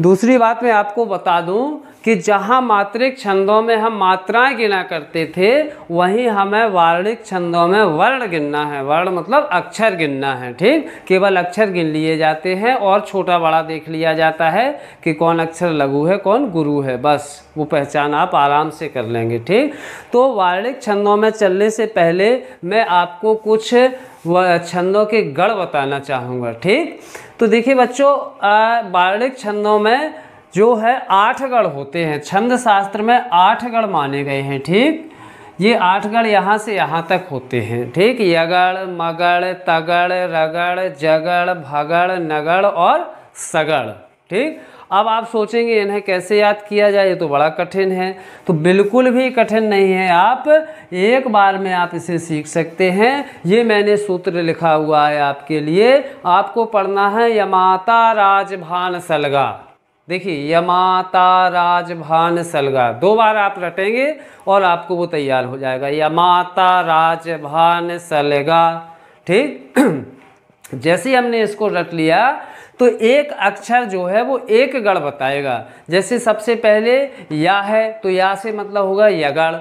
दूसरी बात मैं आपको बता दूं कि जहाँ मात्रिक छंदों में हम मात्राएं गिना करते थे, वहीं हमें वार्णिक छंदों में वर्ण गिनना है। वर्ण मतलब अक्षर गिनना है, ठीक। केवल अक्षर गिन लिए जाते हैं और छोटा बड़ा देख लिया जाता है कि कौन अक्षर लघु है कौन गुरु है, बस वो पहचान आप आराम से कर लेंगे, ठीक। तो वार्णिक छंदों में चलने से पहले मैं आपको कुछ छंदों के गढ़ बताना चाहूँगा, ठीक। तो देखिए बच्चों, वार्णिक छंदों में जो है 8 गढ़ होते हैं। छंद शास्त्र में 8 गढ़ माने गए हैं, ठीक। ये 8 गढ़ यहाँ से यहाँ तक होते हैं, ठीक। यगड़, मगड़, तगड़, रगड़, जगड़, भगड़, नगड़ और सगड़, ठीक। अब आप सोचेंगे इन्हें कैसे याद किया जाए, ये तो बड़ा कठिन है। तो बिल्कुल भी कठिन नहीं है, आप एक बार में आप इसे सीख सकते हैं। ये मैंने सूत्र लिखा हुआ है आपके लिए, आपको पढ़ना है यमाता राजभान सलगा। देखिए, यमाता राजभान सलगा 2 बार आप रटेंगे और आपको वो तैयार हो जाएगा, यमाता राजभान सलगा, ठीक। जैसे हमने इसको रट लिया तो एक अक्षर जो है वो एक गढ़ बताएगा। जैसे सबसे पहले या है तो या से मतलब होगा यगड़,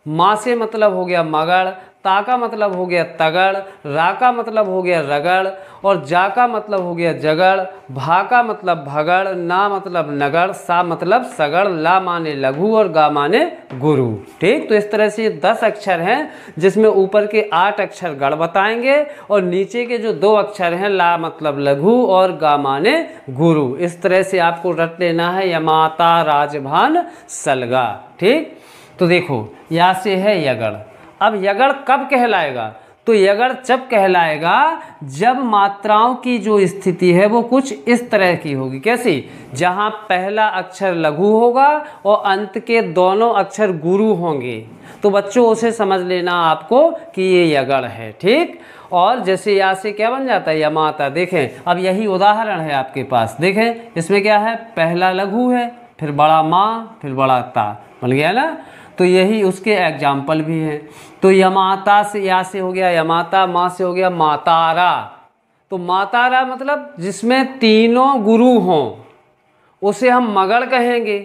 माँ से मतलब हो गया मगड़, ता का मतलब हो गया तगड़, रा का मतलब हो गया रगड़ और जा का मतलब हो गया जगड़, भा का मतलब भगड़, ना मतलब नगड़, सा मतलब सगड़, ला माने लघु और गा माने गुरु, ठीक। तो इस तरह से 10 अक्षर हैं जिसमें ऊपर के 8 अक्षर गढ़ बताएंगे और नीचे के जो 2 अक्षर हैं ला मतलब लघु और गा माने गुरु। इस तरह से आपको रट लेना है यमाता राजभान सलगा, ठीक। तो देखो, या से है यगड़। अब यगड़ कब कहलाएगा? तो यगड़ जब कहलाएगा जब मात्राओं की जो स्थिति है वो कुछ इस तरह की होगी। कैसी? जहाँ पहला अक्षर लघु होगा और अंत के दोनों अक्षर गुरु होंगे। तो बच्चों उसे समझ लेना आपको कि ये यगड़ है, ठीक। और जैसे या से क्या बन जाता है? यमाता। देखें, अब यही उदाहरण है आपके पास। देखें इसमें क्या है, पहला लघु है, फिर बड़ा माँ, फिर बड़ा ता, बन गया ना। तो यही उसके एग्जाम्पल भी हैं। तो यमाता से या से हो गया यमाता, माँ से हो गया मातारा। तो मातारा मतलब जिसमें तीनों गुरु हों उसे हम मगड़ कहेंगे।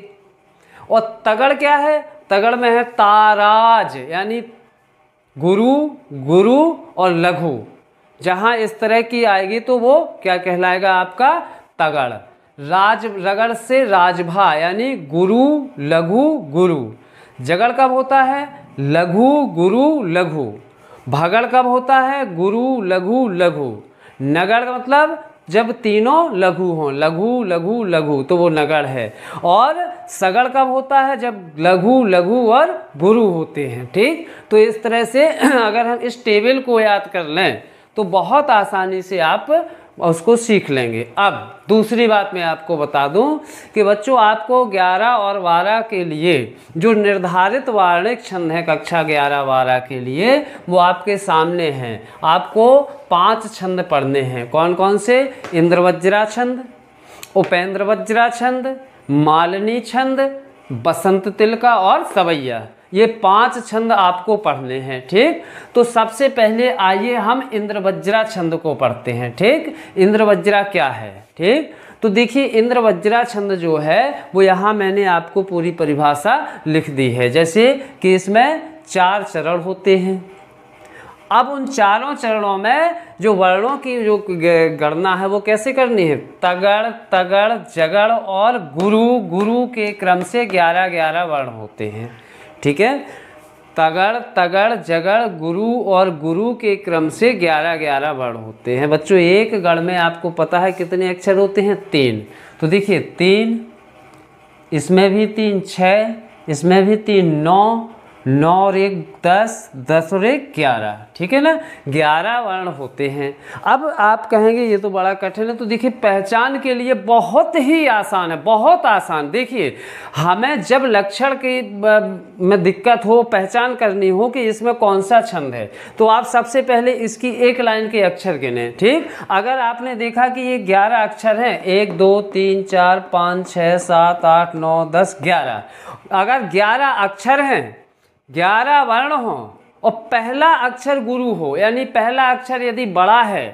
और तगड़ क्या है? तगड़ में है ताराज, यानी गुरु, गुरु और लघु। जहाँ इस तरह की आएगी तो वो क्या कहलाएगा आपका? तगड़। राज, रगड़ से राजभा, यानी गुरु लघु गुरु। जगड़ कब होता है? लघु गुरु लघु। भगड़ कब होता है? गुरु लघु लघु। नगड़ का मतलब जब तीनों लघु हों, लघु लघु लघु, तो वो नगड़ है। और सगड़ कब होता है? जब लघु लघु और गुरु होते हैं, ठीक। तो इस तरह से अगर हम इस टेबल को याद कर लें तो बहुत आसानी से आप उसको सीख लेंगे। अब दूसरी बात मैं आपको बता दूं कि बच्चों आपको 11 और 12 के लिए जो निर्धारित वार्णिक छंद है कक्षा 11-12 के लिए वो आपके सामने हैं। आपको 5 छंद पढ़ने हैं। कौन कौन से? इंद्रवज्रा छंद, उपेंद्र वज्रा छंद, मालिनी छंद, बसंत तिलका और सवैया। ये 5 छंद आपको पढ़ने हैं। ठीक, तो सबसे पहले आइए हम इंद्रवज्रा छंद को पढ़ते हैं। ठीक, इंद्रवज्रा क्या है? ठीक, तो देखिए इंद्रवज्रा छंद जो है वो यहाँ मैंने आपको पूरी परिभाषा लिख दी है। जैसे कि इसमें 4 चरण होते हैं। अब उन चारों चरणों में जो वर्णों की जो गणना है वो कैसे करनी है? तगड़, तगड़, जगड़ और गुरु, गुरु के क्रम से 11-11 वर्ण होते हैं। ठीक है, तगड़, तगड़, जगड़, गुरु और गुरु के क्रम से 11-11 वर्ण होते हैं। बच्चों एक गण में आपको पता है कितने अक्षर होते हैं? 3। तो देखिए 3, इसमें भी 3, 6, इसमें भी 3, 9, 9 और 1 10, 10 और 1 11। ठीक है ना, 11 वर्ण होते हैं। अब आप कहेंगे ये तो बड़ा कठिन है। तो देखिए पहचान के लिए बहुत ही आसान है, बहुत आसान। देखिए हमें जब लक्षण की में दिक्कत हो, पहचान करनी हो कि इसमें कौन सा छंद है, तो आप सबसे पहले इसकी एक लाइन के अक्षर गिने। ठीक, अगर आपने देखा कि ये 11 अक्षर हैं, 1 2 3 4 5 6 7 8 9 10 11, अगर 11 अक्षर हैं, 11 वर्ण हो और पहला अक्षर गुरु हो, यानी पहला अक्षर यदि बड़ा है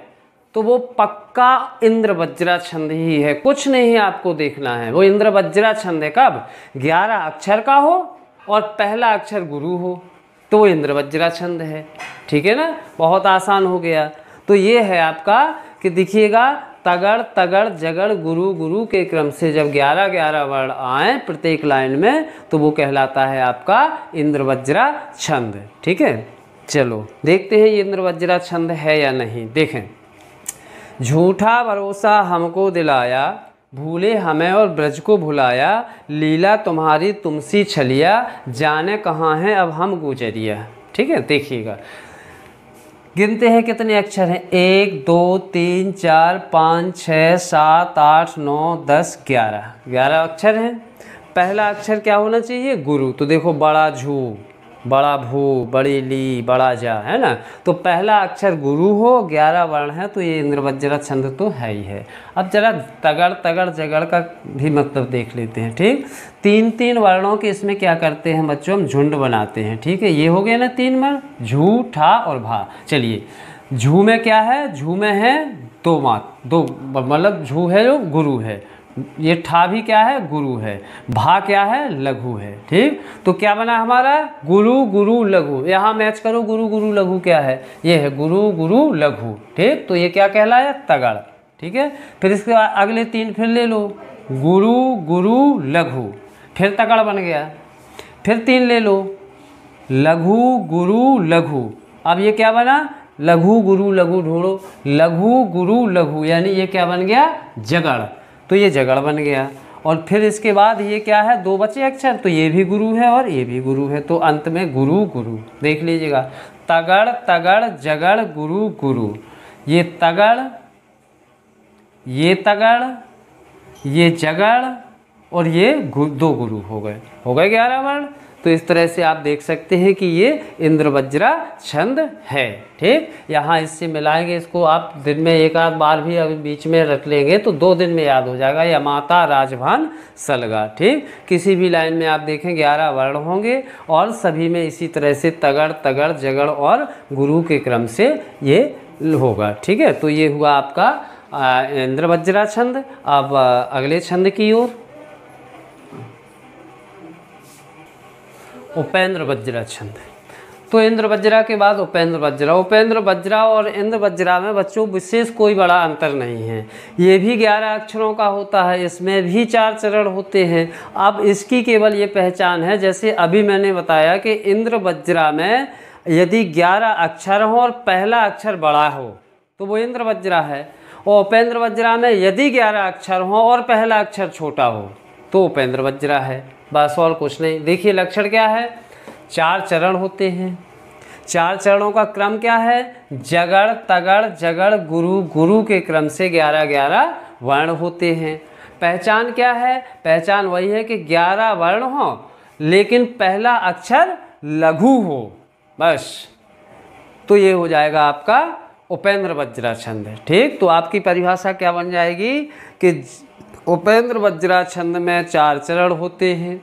तो वो पक्का इंद्रवज्रा छंद ही है। कुछ नहीं आपको देखना है, वो इंद्रवज्रा छंद है। कब? 11 अक्षर का हो और पहला अक्षर गुरु हो तो वो इंद्रवज्रा छंद है। ठीक है ना, बहुत आसान हो गया। तो ये है आपका कि देखिएगा तगड़, तगड़, जगड़, गुरु, गुरु के क्रम से जब 11-11 वर्ण आए प्रत्येक लाइन में तो वो कहलाता है आपका इंद्रवज्रा छंद। ठीक है, चलो देखते हैं ये इंद्रवज्रा छंद है या नहीं। देखें, झूठा भरोसा हमको दिलाया, भूले हमें और ब्रज को भुलाया, लीला तुम्हारी तुमसी छलिया, जाने कहाँ हैं अब हम गुजरिया। ठीक है, देखिएगा गिनते हैं कितने अक्षर हैं? 1 2 3 4 5 6 7 8 9 10 11, 11 अक्षर हैं। पहला अक्षर क्या होना चाहिए? गुरु। तो देखो बड़ा झू, बड़ा भू, बड़ी ली, बड़ा जा, है ना। तो पहला अक्षर गुरु हो, 11 वर्ण है, तो ये इंद्रवज्रा छंद तो है ही है। अब जरा तगड़, तगड़, जगड़ का भी मतलब देख लेते हैं। ठीक, 3-3 वर्णों के इसमें क्या करते हैं बच्चों? हम झुंड बनाते हैं। ठीक है, ये हो गया ना 3 वर्ण, झू, ठा और भा। चलिए झू में क्या है? झू में है 2 मात, 2 मतलब झू है जो गुरु है, ये ठा भी क्या है? गुरु है, भा क्या है? लघु है। ठीक, तो क्या बना हमारा? गुरु, गुरु, लघु। यहाँ मैच करो, गुरु, गुरु, लघु क्या है? ये है गुरु, गुरु, लघु। ठीक, तो ये क्या कहलाया? तगड़। ठीक है, फिर इसके अगले 3 फिर ले लो, गुरु, गुरु, लघु, फिर तगड़ बन गया। फिर 3 ले लो, लघु, गुरु, लघु। अब ये क्या बना? लघु, गुरु, लघु। ढूंढो, लघु, गुरु, लघु, यानी ये क्या बन गया? जगड़। तो ये जगड़ बन गया। और फिर इसके बाद ये क्या है? 2 बचे अक्षर, तो ये भी गुरु है और ये भी गुरु है, तो अंत में गुरु, गुरु। देख लीजिएगा, तगड़, तगड़, जगड़, गुरु, गुरु। ये तगड़, ये तगड़, ये जगड़ और ये 2 गुरु हो गए 11 वर्ण। तो इस तरह से आप देख सकते हैं कि ये इंद्रवज्रा छंद है। ठीक, यहाँ इससे मिलाएंगे, इसको आप दिन में एक आध बार भी अभी बीच में रख लेंगे तो 2 दिन में याद हो जाएगा। या माता राजभान सलगा। ठीक, किसी भी लाइन में आप देखें 11 वर्ण होंगे और सभी में इसी तरह से तगड़, तगड़, जगड़ और गुरु के क्रम से ये होगा। ठीक है, तो ये हुआ आपका इंद्रवज्रा छंद। अब अगले छंद की ओर, उपेंद्र वज्रा छंद। तो इंद्रवज्रा के बाद उपेंद्र वज्रा। उपेंद्र वज्रा और इंद्रवज्रा में बच्चों विशेष कोई बड़ा अंतर नहीं है। ये भी 11 अक्षरों का होता है, इसमें भी 4 चरण होते हैं। अब इसकी केवल ये पहचान है, जैसे अभी मैंने बताया कि इंद्रवज्रा में यदि 11 अक्षर हो और पहला अक्षर बड़ा हो तो वो इंद्रवज्रा है, और उपेंद्र वज्रा में यदि 11 अक्षर हो और पहला अक्षर छोटा हो तो उपेंद्र वज्रा है। बस और कुछ नहीं। देखिए लक्षण क्या है? 4 चरण होते हैं, चार चरणों का क्रम क्या है? जगड़ तगड़ जगड़ गुरु, गुरु के क्रम से 11-11 वर्ण होते हैं। पहचान क्या है? पहचान वही है कि 11 वर्ण हो लेकिन पहला अक्षर लघु हो, बस। तो ये हो जाएगा आपका उपेंद्र वज्रा छंद। ठीक, तो आपकी परिभाषा क्या बन जाएगी कि उपेंद्र वज्रा छंद में 4 चरण होते हैं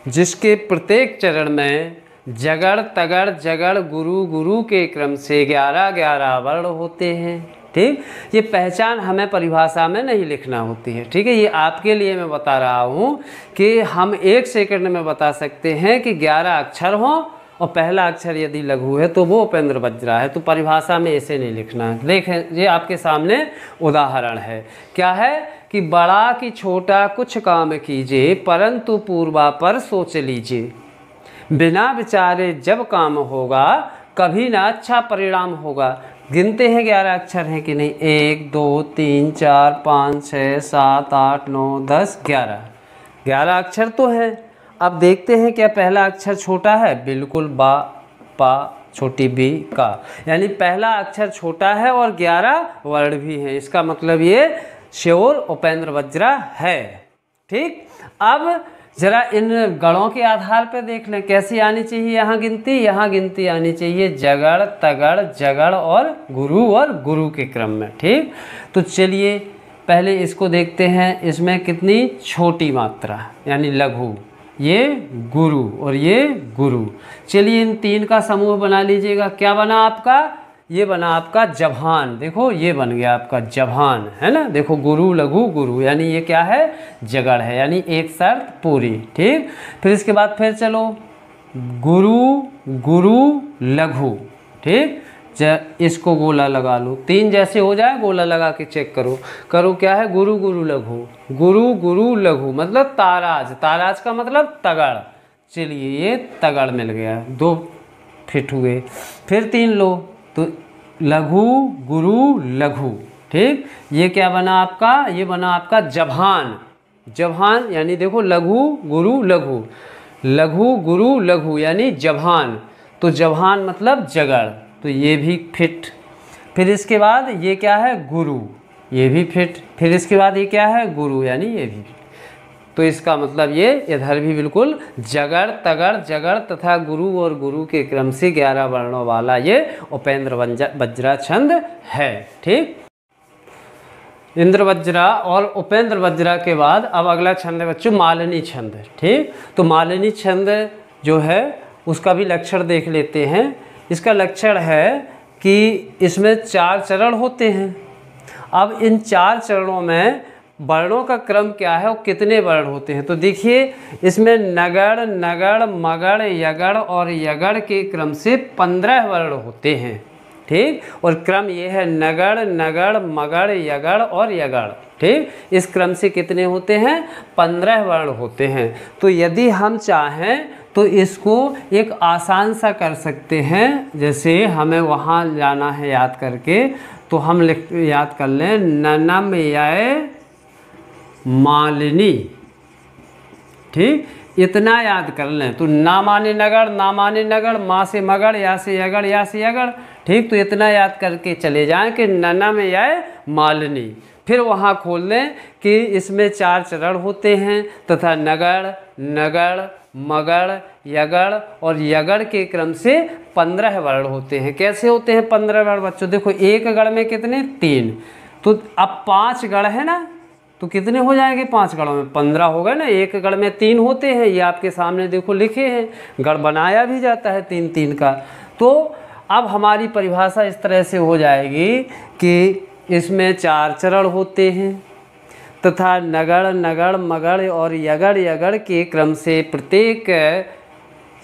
जिसके प्रत्येक चरण में जगड़ तगड़ जगड़ गुरु, गुरु के क्रम से 11-11 वर्ण होते हैं। ठीक, ये पहचान हमें परिभाषा में नहीं लिखना होती है। ठीक है, ये आपके लिए मैं बता रहा हूँ कि हम 1 सेकंड में बता सकते हैं कि 11 अक्षर हों और पहला अक्षर यदि लघु है तो वो उपेंद्र वज्रा है। तो परिभाषा में ऐसे नहीं लिखना। देखें, ये आपके सामने उदाहरण है। क्या है कि बड़ा कि छोटा कुछ काम कीजिए परंतु पूर्वापर सोच लीजिए, बिना विचारे जब काम होगा कभी ना अच्छा परिणाम होगा। गिनते हैं 11 अक्षर हैं कि नहीं? 1 2 3 4 5 6 7 8 9 10 11 अक्षर तो हैं। अब देखते हैं क्या पहला अक्षर छोटा है? बिल्कुल, बा पा छोटी बी का, यानी पहला अक्षर छोटा है और 11 वर्ण भी हैं। इसका मतलब ये श्योर उपेंद्र वज्रा है। ठीक, अब जरा इन गणों के आधार पर देख लें कैसी आनी चाहिए यहाँ गिनती। यहाँ गिनती आनी चाहिए जगड़ तगड़ जगड़ और गुरु के क्रम में। ठीक, तो चलिए पहले इसको देखते हैं। इसमें कितनी छोटी मात्रा यानी लघु, ये गुरु और ये गुरु। चलिए इन 3 का समूह बना लीजिएगा। क्या बना आपका? ये बना आपका जभान। देखो ये बन गया आपका जभान, है ना। देखो गुरु लघु गुरु, यानी ये क्या है? जगड़ है, यानी एक शर्त पूरी। ठीक, फिर इसके बाद फिर चलो गुरु गुरु लघु। ठीक, इसको गोला लगा लो, 3 जैसे हो जाए गोला लगा के चेक करो। क्या है? गुरु गुरु लघु, गुरु गुरु लघु मतलब ताराज, ताराज का मतलब तगड़। चलिए ये तगड़ मिल गया, 2 फिट हुए। फिर 3 लो तो लघु गुरु लघु। ठीक, ये क्या बना आपका? ये बना आपका जभान। जभान यानी देखो लघु गुरु लघु, लघु गुरु लघु यानी जभान। तो जभान मतलब जगड़, तो ये भी फिट। फिर इसके बाद ये क्या है? गुरु, ये भी फिट। फिर इसके बाद ये क्या है? गुरु, यानी ये भी फिट। तो इसका मतलब ये इधर भी बिल्कुल जगड़ तगड़ जगड़ तथा गुरु और गुरु के क्रम से 11 वर्णों वाला ये उपेंद्र वज्रा छंद है। ठीक, इंद्र वज्रा और उपेंद्र वज्रा के बाद अब अगला छंद है बच्चों मालिनी छंद। ठीक, तो मालिनी छंद जो है उसका भी लक्षण देख लेते हैं। इसका लक्षण है कि इसमें 4 चरण होते हैं। अब इन 4 चरणों में वर्णों का क्रम क्या है और कितने वर्ण होते हैं? तो देखिए इसमें नगड़ नगड़ मगड़ यगड़ और यगड़ के क्रम से 15 वर्ण होते हैं। ठीक, और क्रम ये है नगड़ नगड़ मगड़ यगड़ और यगड़। ठीक, इस क्रम से कितने होते हैं? 15 वर्ण होते हैं। तो यदि हम चाहें तो इसको एक आसान सा कर सकते हैं। जैसे हमें वहाँ जाना है याद करके, तो हम याद कर लें ननम याय मालिनी। ठीक, इतना याद कर लें। तो ना माने नगड़, माँ से मगड़, या से यगड़, या से यगड़। ठीक, तो इतना याद करके चले जाएं कि नन्ना में आए मालिनी। फिर वहाँ खोल लें कि इसमें 4 चरण होते हैं तथा नगड़ नगड़ मगड़ यगड़ और यगड़ के क्रम से 15 वर्ण होते हैं। कैसे होते हैं 15 वर्ण बच्चों? देखो एक गढ़ में कितने? 3। तो अब 5 गढ़ है ना, तो कितने हो जाएंगे? 5 गढ़ों में 15 हो गए ना। एक गढ़ में 3 होते हैं, ये आपके सामने देखो लिखे हैं। गढ़ बनाया भी जाता है 3-3 का। तो अब हमारी परिभाषा इस तरह से हो जाएगी कि इसमें 4 चरण होते हैं तथा नगड़ नगड़ मगड़ और यगड़ यगड़ के क्रम से प्रत्येक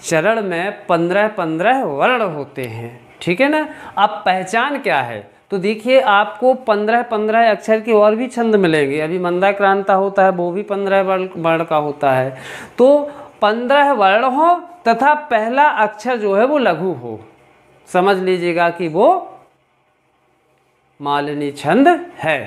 चरण में 15-15 वर्ण होते हैं। ठीक है ना। अब पहचान क्या है? तो देखिए आपको 15-15 अक्षर के और भी छंद मिलेंगे। अभी मंदाक्रांता होता है, वो भी 15 वर्ण का होता है। तो 15 वर्ण हो तथा पहला अक्षर जो है वो लघु हो, समझ लीजिएगा कि वो मालिनी छंद है।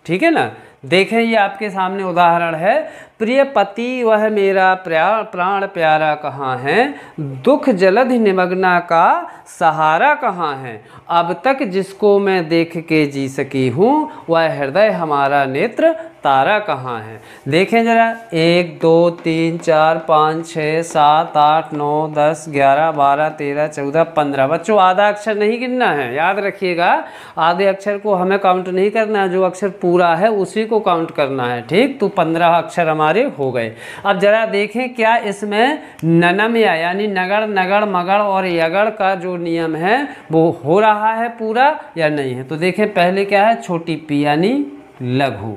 ठीक है ना। देखें ये आपके सामने उदाहरण है। प्रिय पति वह मेरा प्राण प्यारा कहाँ है, दुख जलधि निमग्ना का सहारा कहाँ है, अब तक जिसको मैं देख के जी सकी हूँ, वह हृदय हमारा नेत्र तारा कहाँ है। देखें जरा, 1 2 3 4 5 6 7 8 9 10 11 12 13 14 15। बच्चों आधा अक्षर नहीं गिनना है, याद रखिएगा। आधे अक्षर को हमें काउंट नहीं करना है, जो अक्षर पूरा है उसी को काउंट करना है, ठीक। तो 15 अक्षर हमारे हो गए। अब जरा देखें क्या इसमें ननम्या यानी नगड़ नगड़ मगड़ और यगड़ का जो नियम है वो हो रहा है पूरा या नहीं है। तो देखें पहले क्या है, छोटी पी यानी लघु,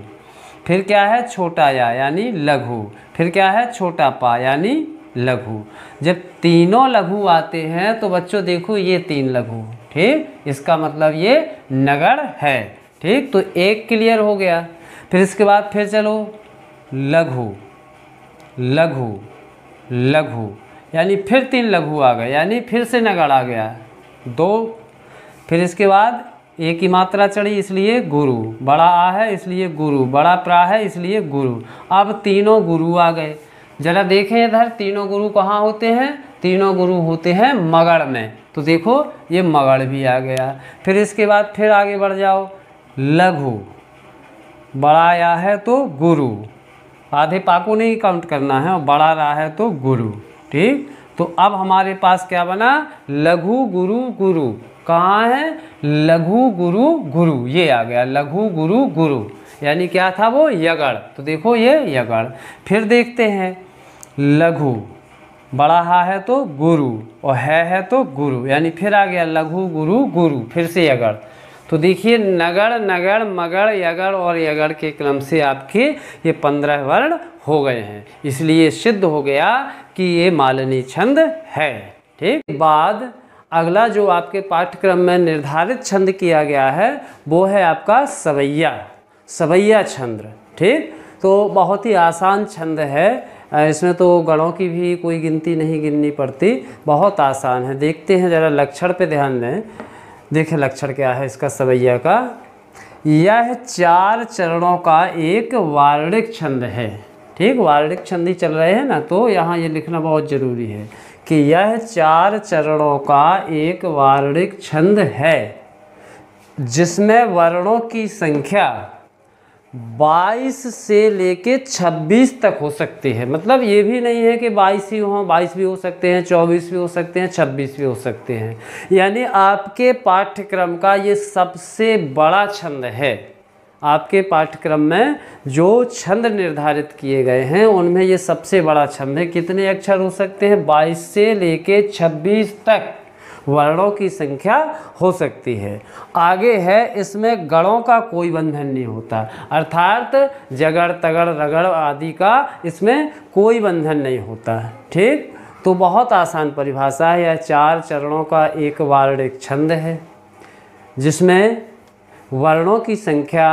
फिर क्या है छोटा या यानी लघु, फिर क्या है छोटा पा यानी लघु। जब तीनों लघु आते हैं तो बच्चों देखो ये 3 लघु, ठीक, इसका मतलब ये नगड़ है, ठीक। तो एक क्लियर हो गया। फिर इसके बाद फिर चलो लघु लघु लघु यानी फिर 3 लघु आ गए, यानी फिर से नगड़ आ गया 2। फिर इसके बाद एक ही मात्रा चढ़ी इसलिए गुरु, बड़ा आ है इसलिए गुरु, बड़ा प्रा है इसलिए गुरु। अब तीनों गुरु आ गए। जरा देखें इधर, तीनों गुरु कहाँ होते हैं, तीनों गुरु होते हैं मगड़ में। तो देखो ये मगड़ भी आ गया। फिर इसके बाद फिर आगे बढ़ जाओ, लघु, बड़ा आया है तो गुरु, आधे पा को नहीं काउंट करना है, और बड़ा रहा है तो गुरु, ठीक। तो अब हमारे पास क्या बना, लघु गुरु गुरु। कहाँ है, लघु गुरु गुरु, ये आ गया लघु गुरु गुरु, यानी क्या था वो यगड़। तो देखो ये यगड़। फिर देखते हैं लघु, बड़ा हा है तो गुरु और है तो गुरु, यानी फिर आ गया लघु गुरु गुरु, फिर से यगड़। तो देखिए नगड़ नगड़ मगड़ यगड़ और यगड़ के क्रम से आपके ये 15 वर्ण हो गए हैं। इसलिए सिद्ध हो गया कि ये मालिनी छंद है, ठीक। बाद अगला जो आपके पाठ्यक्रम में निर्धारित छंद किया गया है वो है आपका सवैया छंद, ठीक। तो बहुत ही आसान छंद है, इसमें तो गणों की भी कोई गिनती नहीं गिननी पड़ती, बहुत आसान है। देखते हैं जरा लक्षण पे ध्यान दें। देखें लक्षण क्या है इसका सवैया का। यह 4 चरणों का एक वार्णिक छंद है, ठीक। वार्णिक छंद ही चल रहे हैं ना, तो यहाँ ये लिखना बहुत ज़रूरी है कि यह 4 चरणों का एक वार्णिक छंद है, जिसमें वर्णों की संख्या 22 से लेके 26 तक हो सकती है। मतलब ये भी नहीं है कि 22 ही हों, 22 भी हो सकते हैं, 24 भी हो सकते हैं, 26 भी हो सकते हैं। यानी आपके पाठ्यक्रम का ये सबसे बड़ा छंद है। आपके पाठ्यक्रम में जो छंद निर्धारित किए गए हैं उनमें ये सबसे बड़ा छंद है। कितने अक्षर हो सकते हैं, 22 से लेके 26 तक वर्णों की संख्या हो सकती है। आगे है इसमें गणों का कोई बंधन नहीं होता, अर्थात जगड़ तगड़ रगड़ आदि का इसमें कोई बंधन नहीं होता, ठीक। तो बहुत आसान परिभाषा है। यह 4 चरणों का एक वार्णिक छंद है, जिसमें वर्णों की संख्या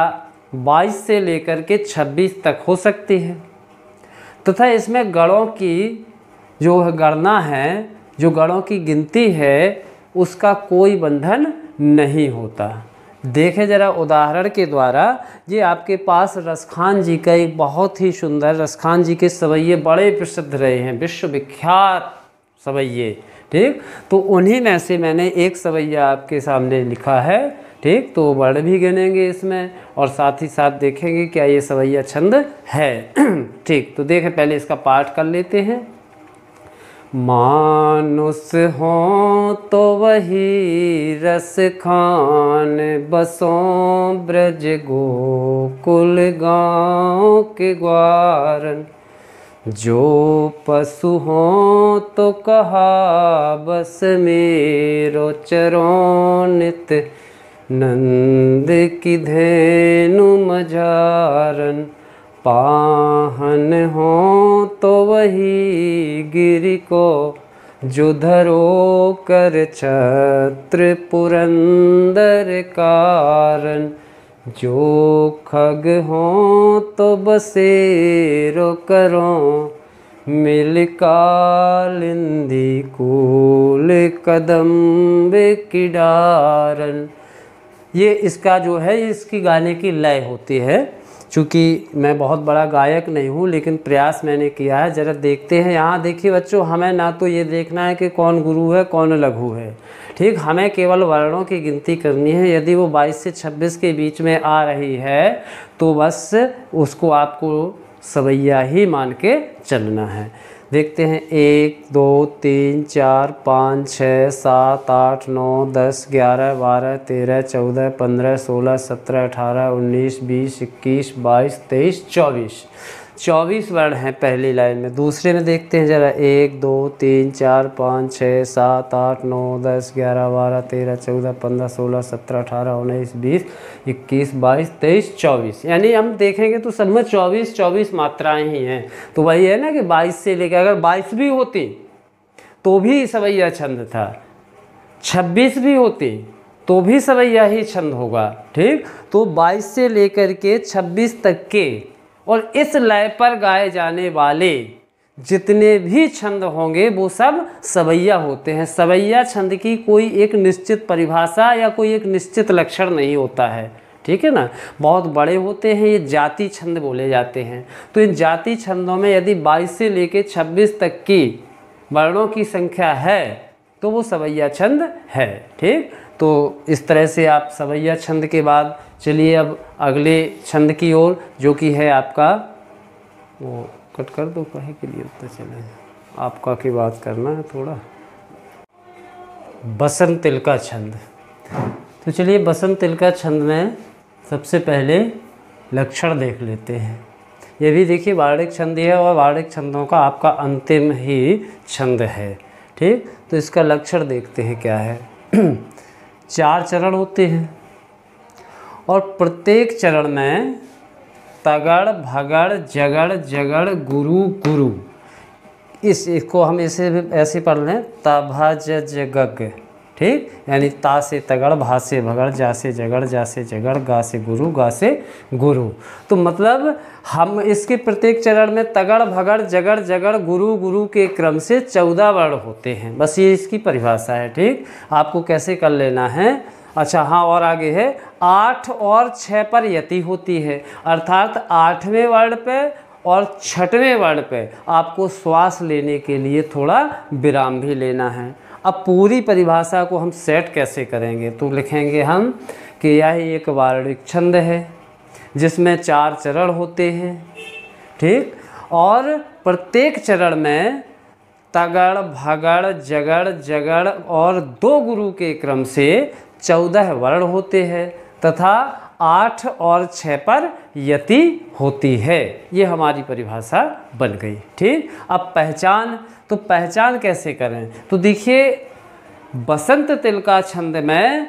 22 से लेकर के 26 तक हो सकती है, तथा इसमें गणों की जो गणना है, जो गणों की गिनती है, उसका कोई बंधन नहीं होता। देखें जरा उदाहरण के द्वारा। ये आपके पास रसखान जी का एक बहुत ही सुंदर, रसखान जी के सवैये बड़े प्रसिद्ध रहे हैं, विश्वविख्यात सवैये, ठीक। तो उन्हीं में से मैंने एक सवैया आपके सामने लिखा है, ठीक। तो वर्ण भी गिनेंगे इसमें और साथ ही साथ देखेंगे क्या ये सवैया छंद है, ठीक। तो देखें पहले इसका पाठ कर लेते हैं। मानुस हो तो वही रस खान, बसों ब्रज गोकुल गाँव के ग्वारन। जो पशु हो तो कहा बस मेरो चरों नित, नंद की धेनु मझारन। पाहन हो तो वही गिरि को, जो धरो कर छत्र पुरंदर कारण। जो खग हो तो बसेरो करो, मिल कालिंदी कूल कदम्ब की डारन। ये इसका जो है इसकी गाने की लय होती है। चूँकि मैं बहुत बड़ा गायक नहीं हूँ, लेकिन प्रयास मैंने किया है। ज़रा देखते हैं, यहाँ देखिए बच्चों, हमें ना तो ये देखना है कि कौन गुरु है कौन लघु है, ठीक। हमें केवल वर्णों की गिनती करनी है। यदि वो 22 से 26 के बीच में आ रही है तो बस उसको आपको सवैया ही मान के चलना है। देखते हैं 1 2 3 4 5 6 7 8 9 10 11 12 13 14 15 16 17 18 19 20 21 22 23 24 24 वर्ण हैं पहली लाइन में। दूसरे में देखते हैं ज़रा 1 2 3 4 5 6 7 8 9 10 11 12 13 14 15 16 17 18 19 20 21 22 23 24, यानी हम देखेंगे तो सब में 24 मात्राएं ही हैं। तो वही है ना कि 22 से लेकर, अगर 22 भी होती तो भी सवैया छंद था, 26 भी होती तो भी सवैया ही छंद होगा, ठीक। तो 22 से लेकर के 26 तक के और इस लय पर गाए जाने वाले जितने भी छंद होंगे वो सब सवैया होते हैं। सवैया छंद की कोई एक निश्चित परिभाषा या कोई एक निश्चित लक्षण नहीं होता है, ठीक है ना। बहुत बड़े होते हैं, ये जाति छंद बोले जाते हैं। तो इन जाति छंदों में यदि 22 से लेकर 26 तक की वर्णों की संख्या है तो वो सवैया छंद है, ठीक। तो इस तरह से आप सवैया छंद के बाद चलिए अब अगले छंद की ओर, जो कि है आपका, वो कट कर दो कहे के लिए, तो चले आपका की बात करना है थोड़ा, बसंत तिलका छंद। तो चलिए बसंत तिलका छंद में सबसे पहले लक्षण देख लेते हैं। ये भी देखिए वार्णिक छंद है और वार्णिक छंदों का आपका अंतिम ही छंद है, ठीक। तो इसका लक्षण देखते हैं क्या है। 4 चरण होते हैं और प्रत्येक चरण में तगड़ भगड़ जगड़ जगड़ गुरु गुरु, इसको हम ऐसे पढ़ लें, तभा जगग, ठीक। यानी ता से तगड़, भा से भगड़, जा से जगड़, जा से जगड़, गा से गुरु, गा से गुरु। तो मतलब हम इसके प्रत्येक चरण में तगड़ भगड़ जगड़ जगड़ गुरु गुरु के क्रम से 14 वर्ण होते हैं। बस ये इसकी परिभाषा है, ठीक। आपको कैसे कर लेना है। अच्छा हाँ, और आगे है 8 और 6 पर यति होती है, अर्थात 8वें वर्ण पे और 6वें वर्ण पे आपको श्वास लेने के लिए थोड़ा विराम भी लेना है। अब पूरी परिभाषा को हम सेट कैसे करेंगे, तो लिखेंगे हम कि यह एक वार्णिक छंद है जिसमें 4 चरण होते हैं, ठीक। और प्रत्येक चरण में तगड़ भगड़ जगड़ जगड़ और 2 गुरु के क्रम से 14 वर्ण होते हैं तथा 8 और 6 पर यति होती है। ये हमारी परिभाषा बन गई, ठीक। अब पहचान, तो पहचान कैसे करें, तो देखिए बसंत तिलका छंद में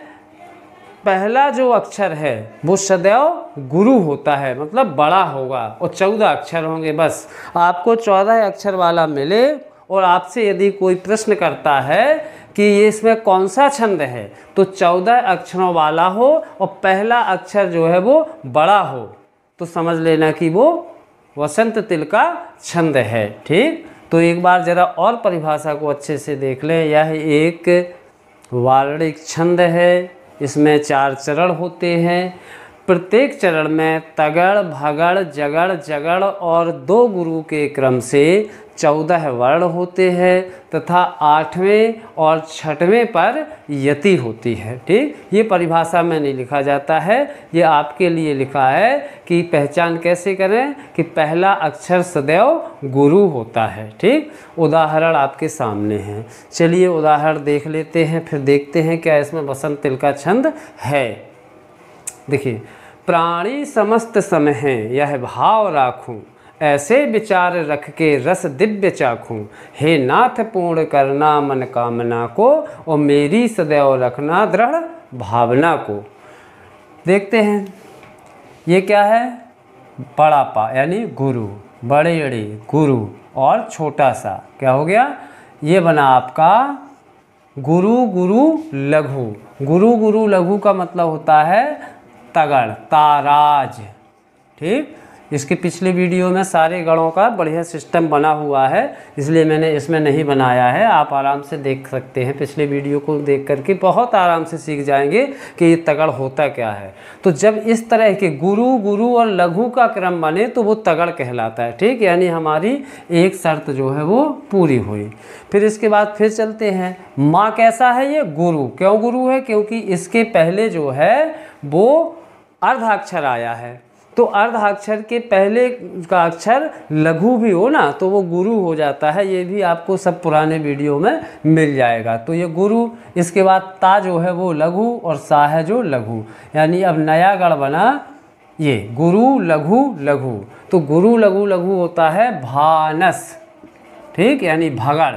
पहला जो अक्षर है वो सदैव गुरु होता है, मतलब बड़ा होगा, और 14 अक्षर होंगे। बस आपको 14 अक्षर वाला मिले और आपसे यदि कोई प्रश्न करता है कि ये इसमें कौन सा छंद है, तो 14 अक्षरों वाला हो और पहला अक्षर जो है वो बड़ा हो, तो समझ लेना कि वो बसंत तिलका छंद है, ठीक। तो एक बार ज़रा और परिभाषा को अच्छे से देख लें। यह एक वार्णिक छंद है, इसमें 4 चरण होते हैं, प्रत्येक चरण में तगड़ भगड़ जगड़ जगड़ और 2 गुरु के क्रम से 14 वर्ण होते हैं तथा 8वें और 6वें पर यति होती है, ठीक। ये परिभाषा में नहीं लिखा जाता है, ये आपके लिए लिखा है कि पहचान कैसे करें कि पहला अक्षर सदैव गुरु होता है, ठीक। उदाहरण आपके सामने हैं, चलिए उदाहरण देख लेते हैं, फिर देखते हैं क्या इसमें बसंत तिलका छंद है। देखिए, प्राणी समस्त समय हैं यह भाव राखूं, ऐसे विचार रख के रस दिव्य चाखूं, हे नाथ पूर्ण करना मन कामना को और मेरी सदैव रखना दृढ़ भावना को। देखते हैं ये क्या है, बड़ा पा यानी गुरु, बड़े अड़े गुरु और छोटा सा क्या हो गया, ये बना आपका गुरु गुरु लघु। गुरु गुरु लघु का मतलब होता है तगड़ ताराज, ठीक। इसके पिछले वीडियो में सारे गणों का बढ़िया सिस्टम बना हुआ है, इसलिए मैंने इसमें नहीं बनाया है। आप आराम से देख सकते हैं, पिछले वीडियो को देख करके बहुत आराम से सीख जाएंगे कि ये तगड़ होता क्या है। तो जब इस तरह के गुरु, गुरु और लघु का क्रम बने तो वो तगड़ कहलाता है, ठीक। यानी हमारी एक शर्त जो है वो पूरी हुई। फिर इसके बाद फिर चलते हैं, माँ कैसा है ये? गुरु। क्यों गुरु है? क्योंकि इसके पहले जो है वो अर्धाक्षर आया है, तो अर्धाक्षर के पहले का अक्षर लघु भी हो ना तो वो गुरु हो जाता है। ये भी आपको सब पुराने वीडियो में मिल जाएगा। तो ये गुरु, इसके बाद ता जो है वो लघु और सा है जो लघु, यानी अब नया गण बना ये गुरु लघु लघु। तो गुरु लघु लघु होता है भानस, ठीक, यानी भगड़।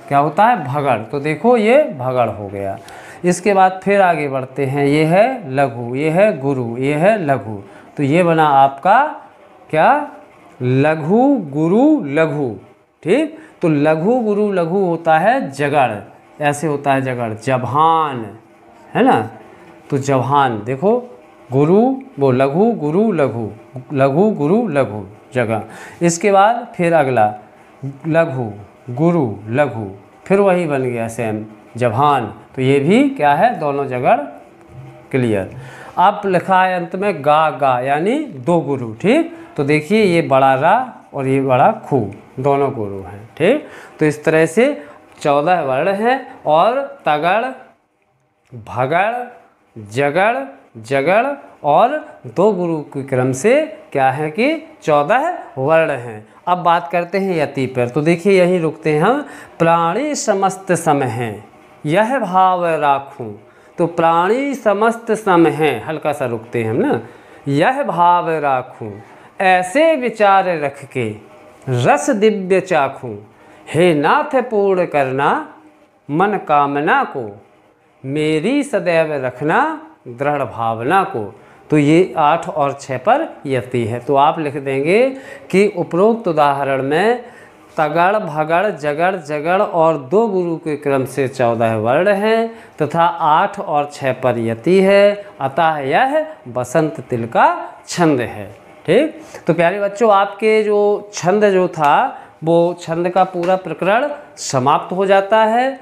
क्या होता है? भगड़। तो देखो ये भगड़ हो गया। इसके बाद फिर आगे बढ़ते हैं, ये है लघु, ये है गुरु, ये है लघु। तो ये बना आपका क्या? लघु गुरु लघु, ठीक। तो लघु गुरु लघु होता है जगड़, ऐसे होता है जगड़, जभान, है ना। तो जभान देखो, गुरु वो लघु गुरु लघु, लघु गुरु लघु जगह। इसके बाद फिर अगला लघु गुरु लघु, फिर वही बन गया सेम जभान। तो ये भी क्या है? दोनों जगह क्लियर। अब लिखा है अंत में गा गा, यानी दो गुरु, ठीक। तो देखिए ये बड़ा रा और ये बड़ा खू, दोनों गुरु हैं, ठीक। तो इस तरह से 14 वर्ण हैं और तगड़, भगड़, जगड़, जगड़ और दो गुरु के क्रम से क्या है कि 14 वर्ण हैं। अब बात करते हैं यति पर। तो देखिए यहीं रुकते हैं हम। प्राणी समस्त सम हैं, यह भाव राखूं। तो प्राणी समस्त सम हैं, हल्का सा रुकते हैं हम ना। यह भाव राखूं, ऐसे विचार रख के रस दिव्य चाखूं। हे नाथ पूर्ण करना मन कामना को, मेरी सदैव रखना दृढ़ भावना को। तो ये 8 और 6 पर यति है। तो आप लिख देंगे कि उपरोक्त उदाहरण में तगड़, भगड़, जगड़, जगड़ और दो गुरु के क्रम से 14 वर्ण हैं तथा 8 और 6 पर यति है, अतः यह बसंत तिल का छंद है, ठीक। तो प्यारे बच्चों, आपके जो छंद जो था वो छंद का पूरा प्रकरण समाप्त हो जाता है।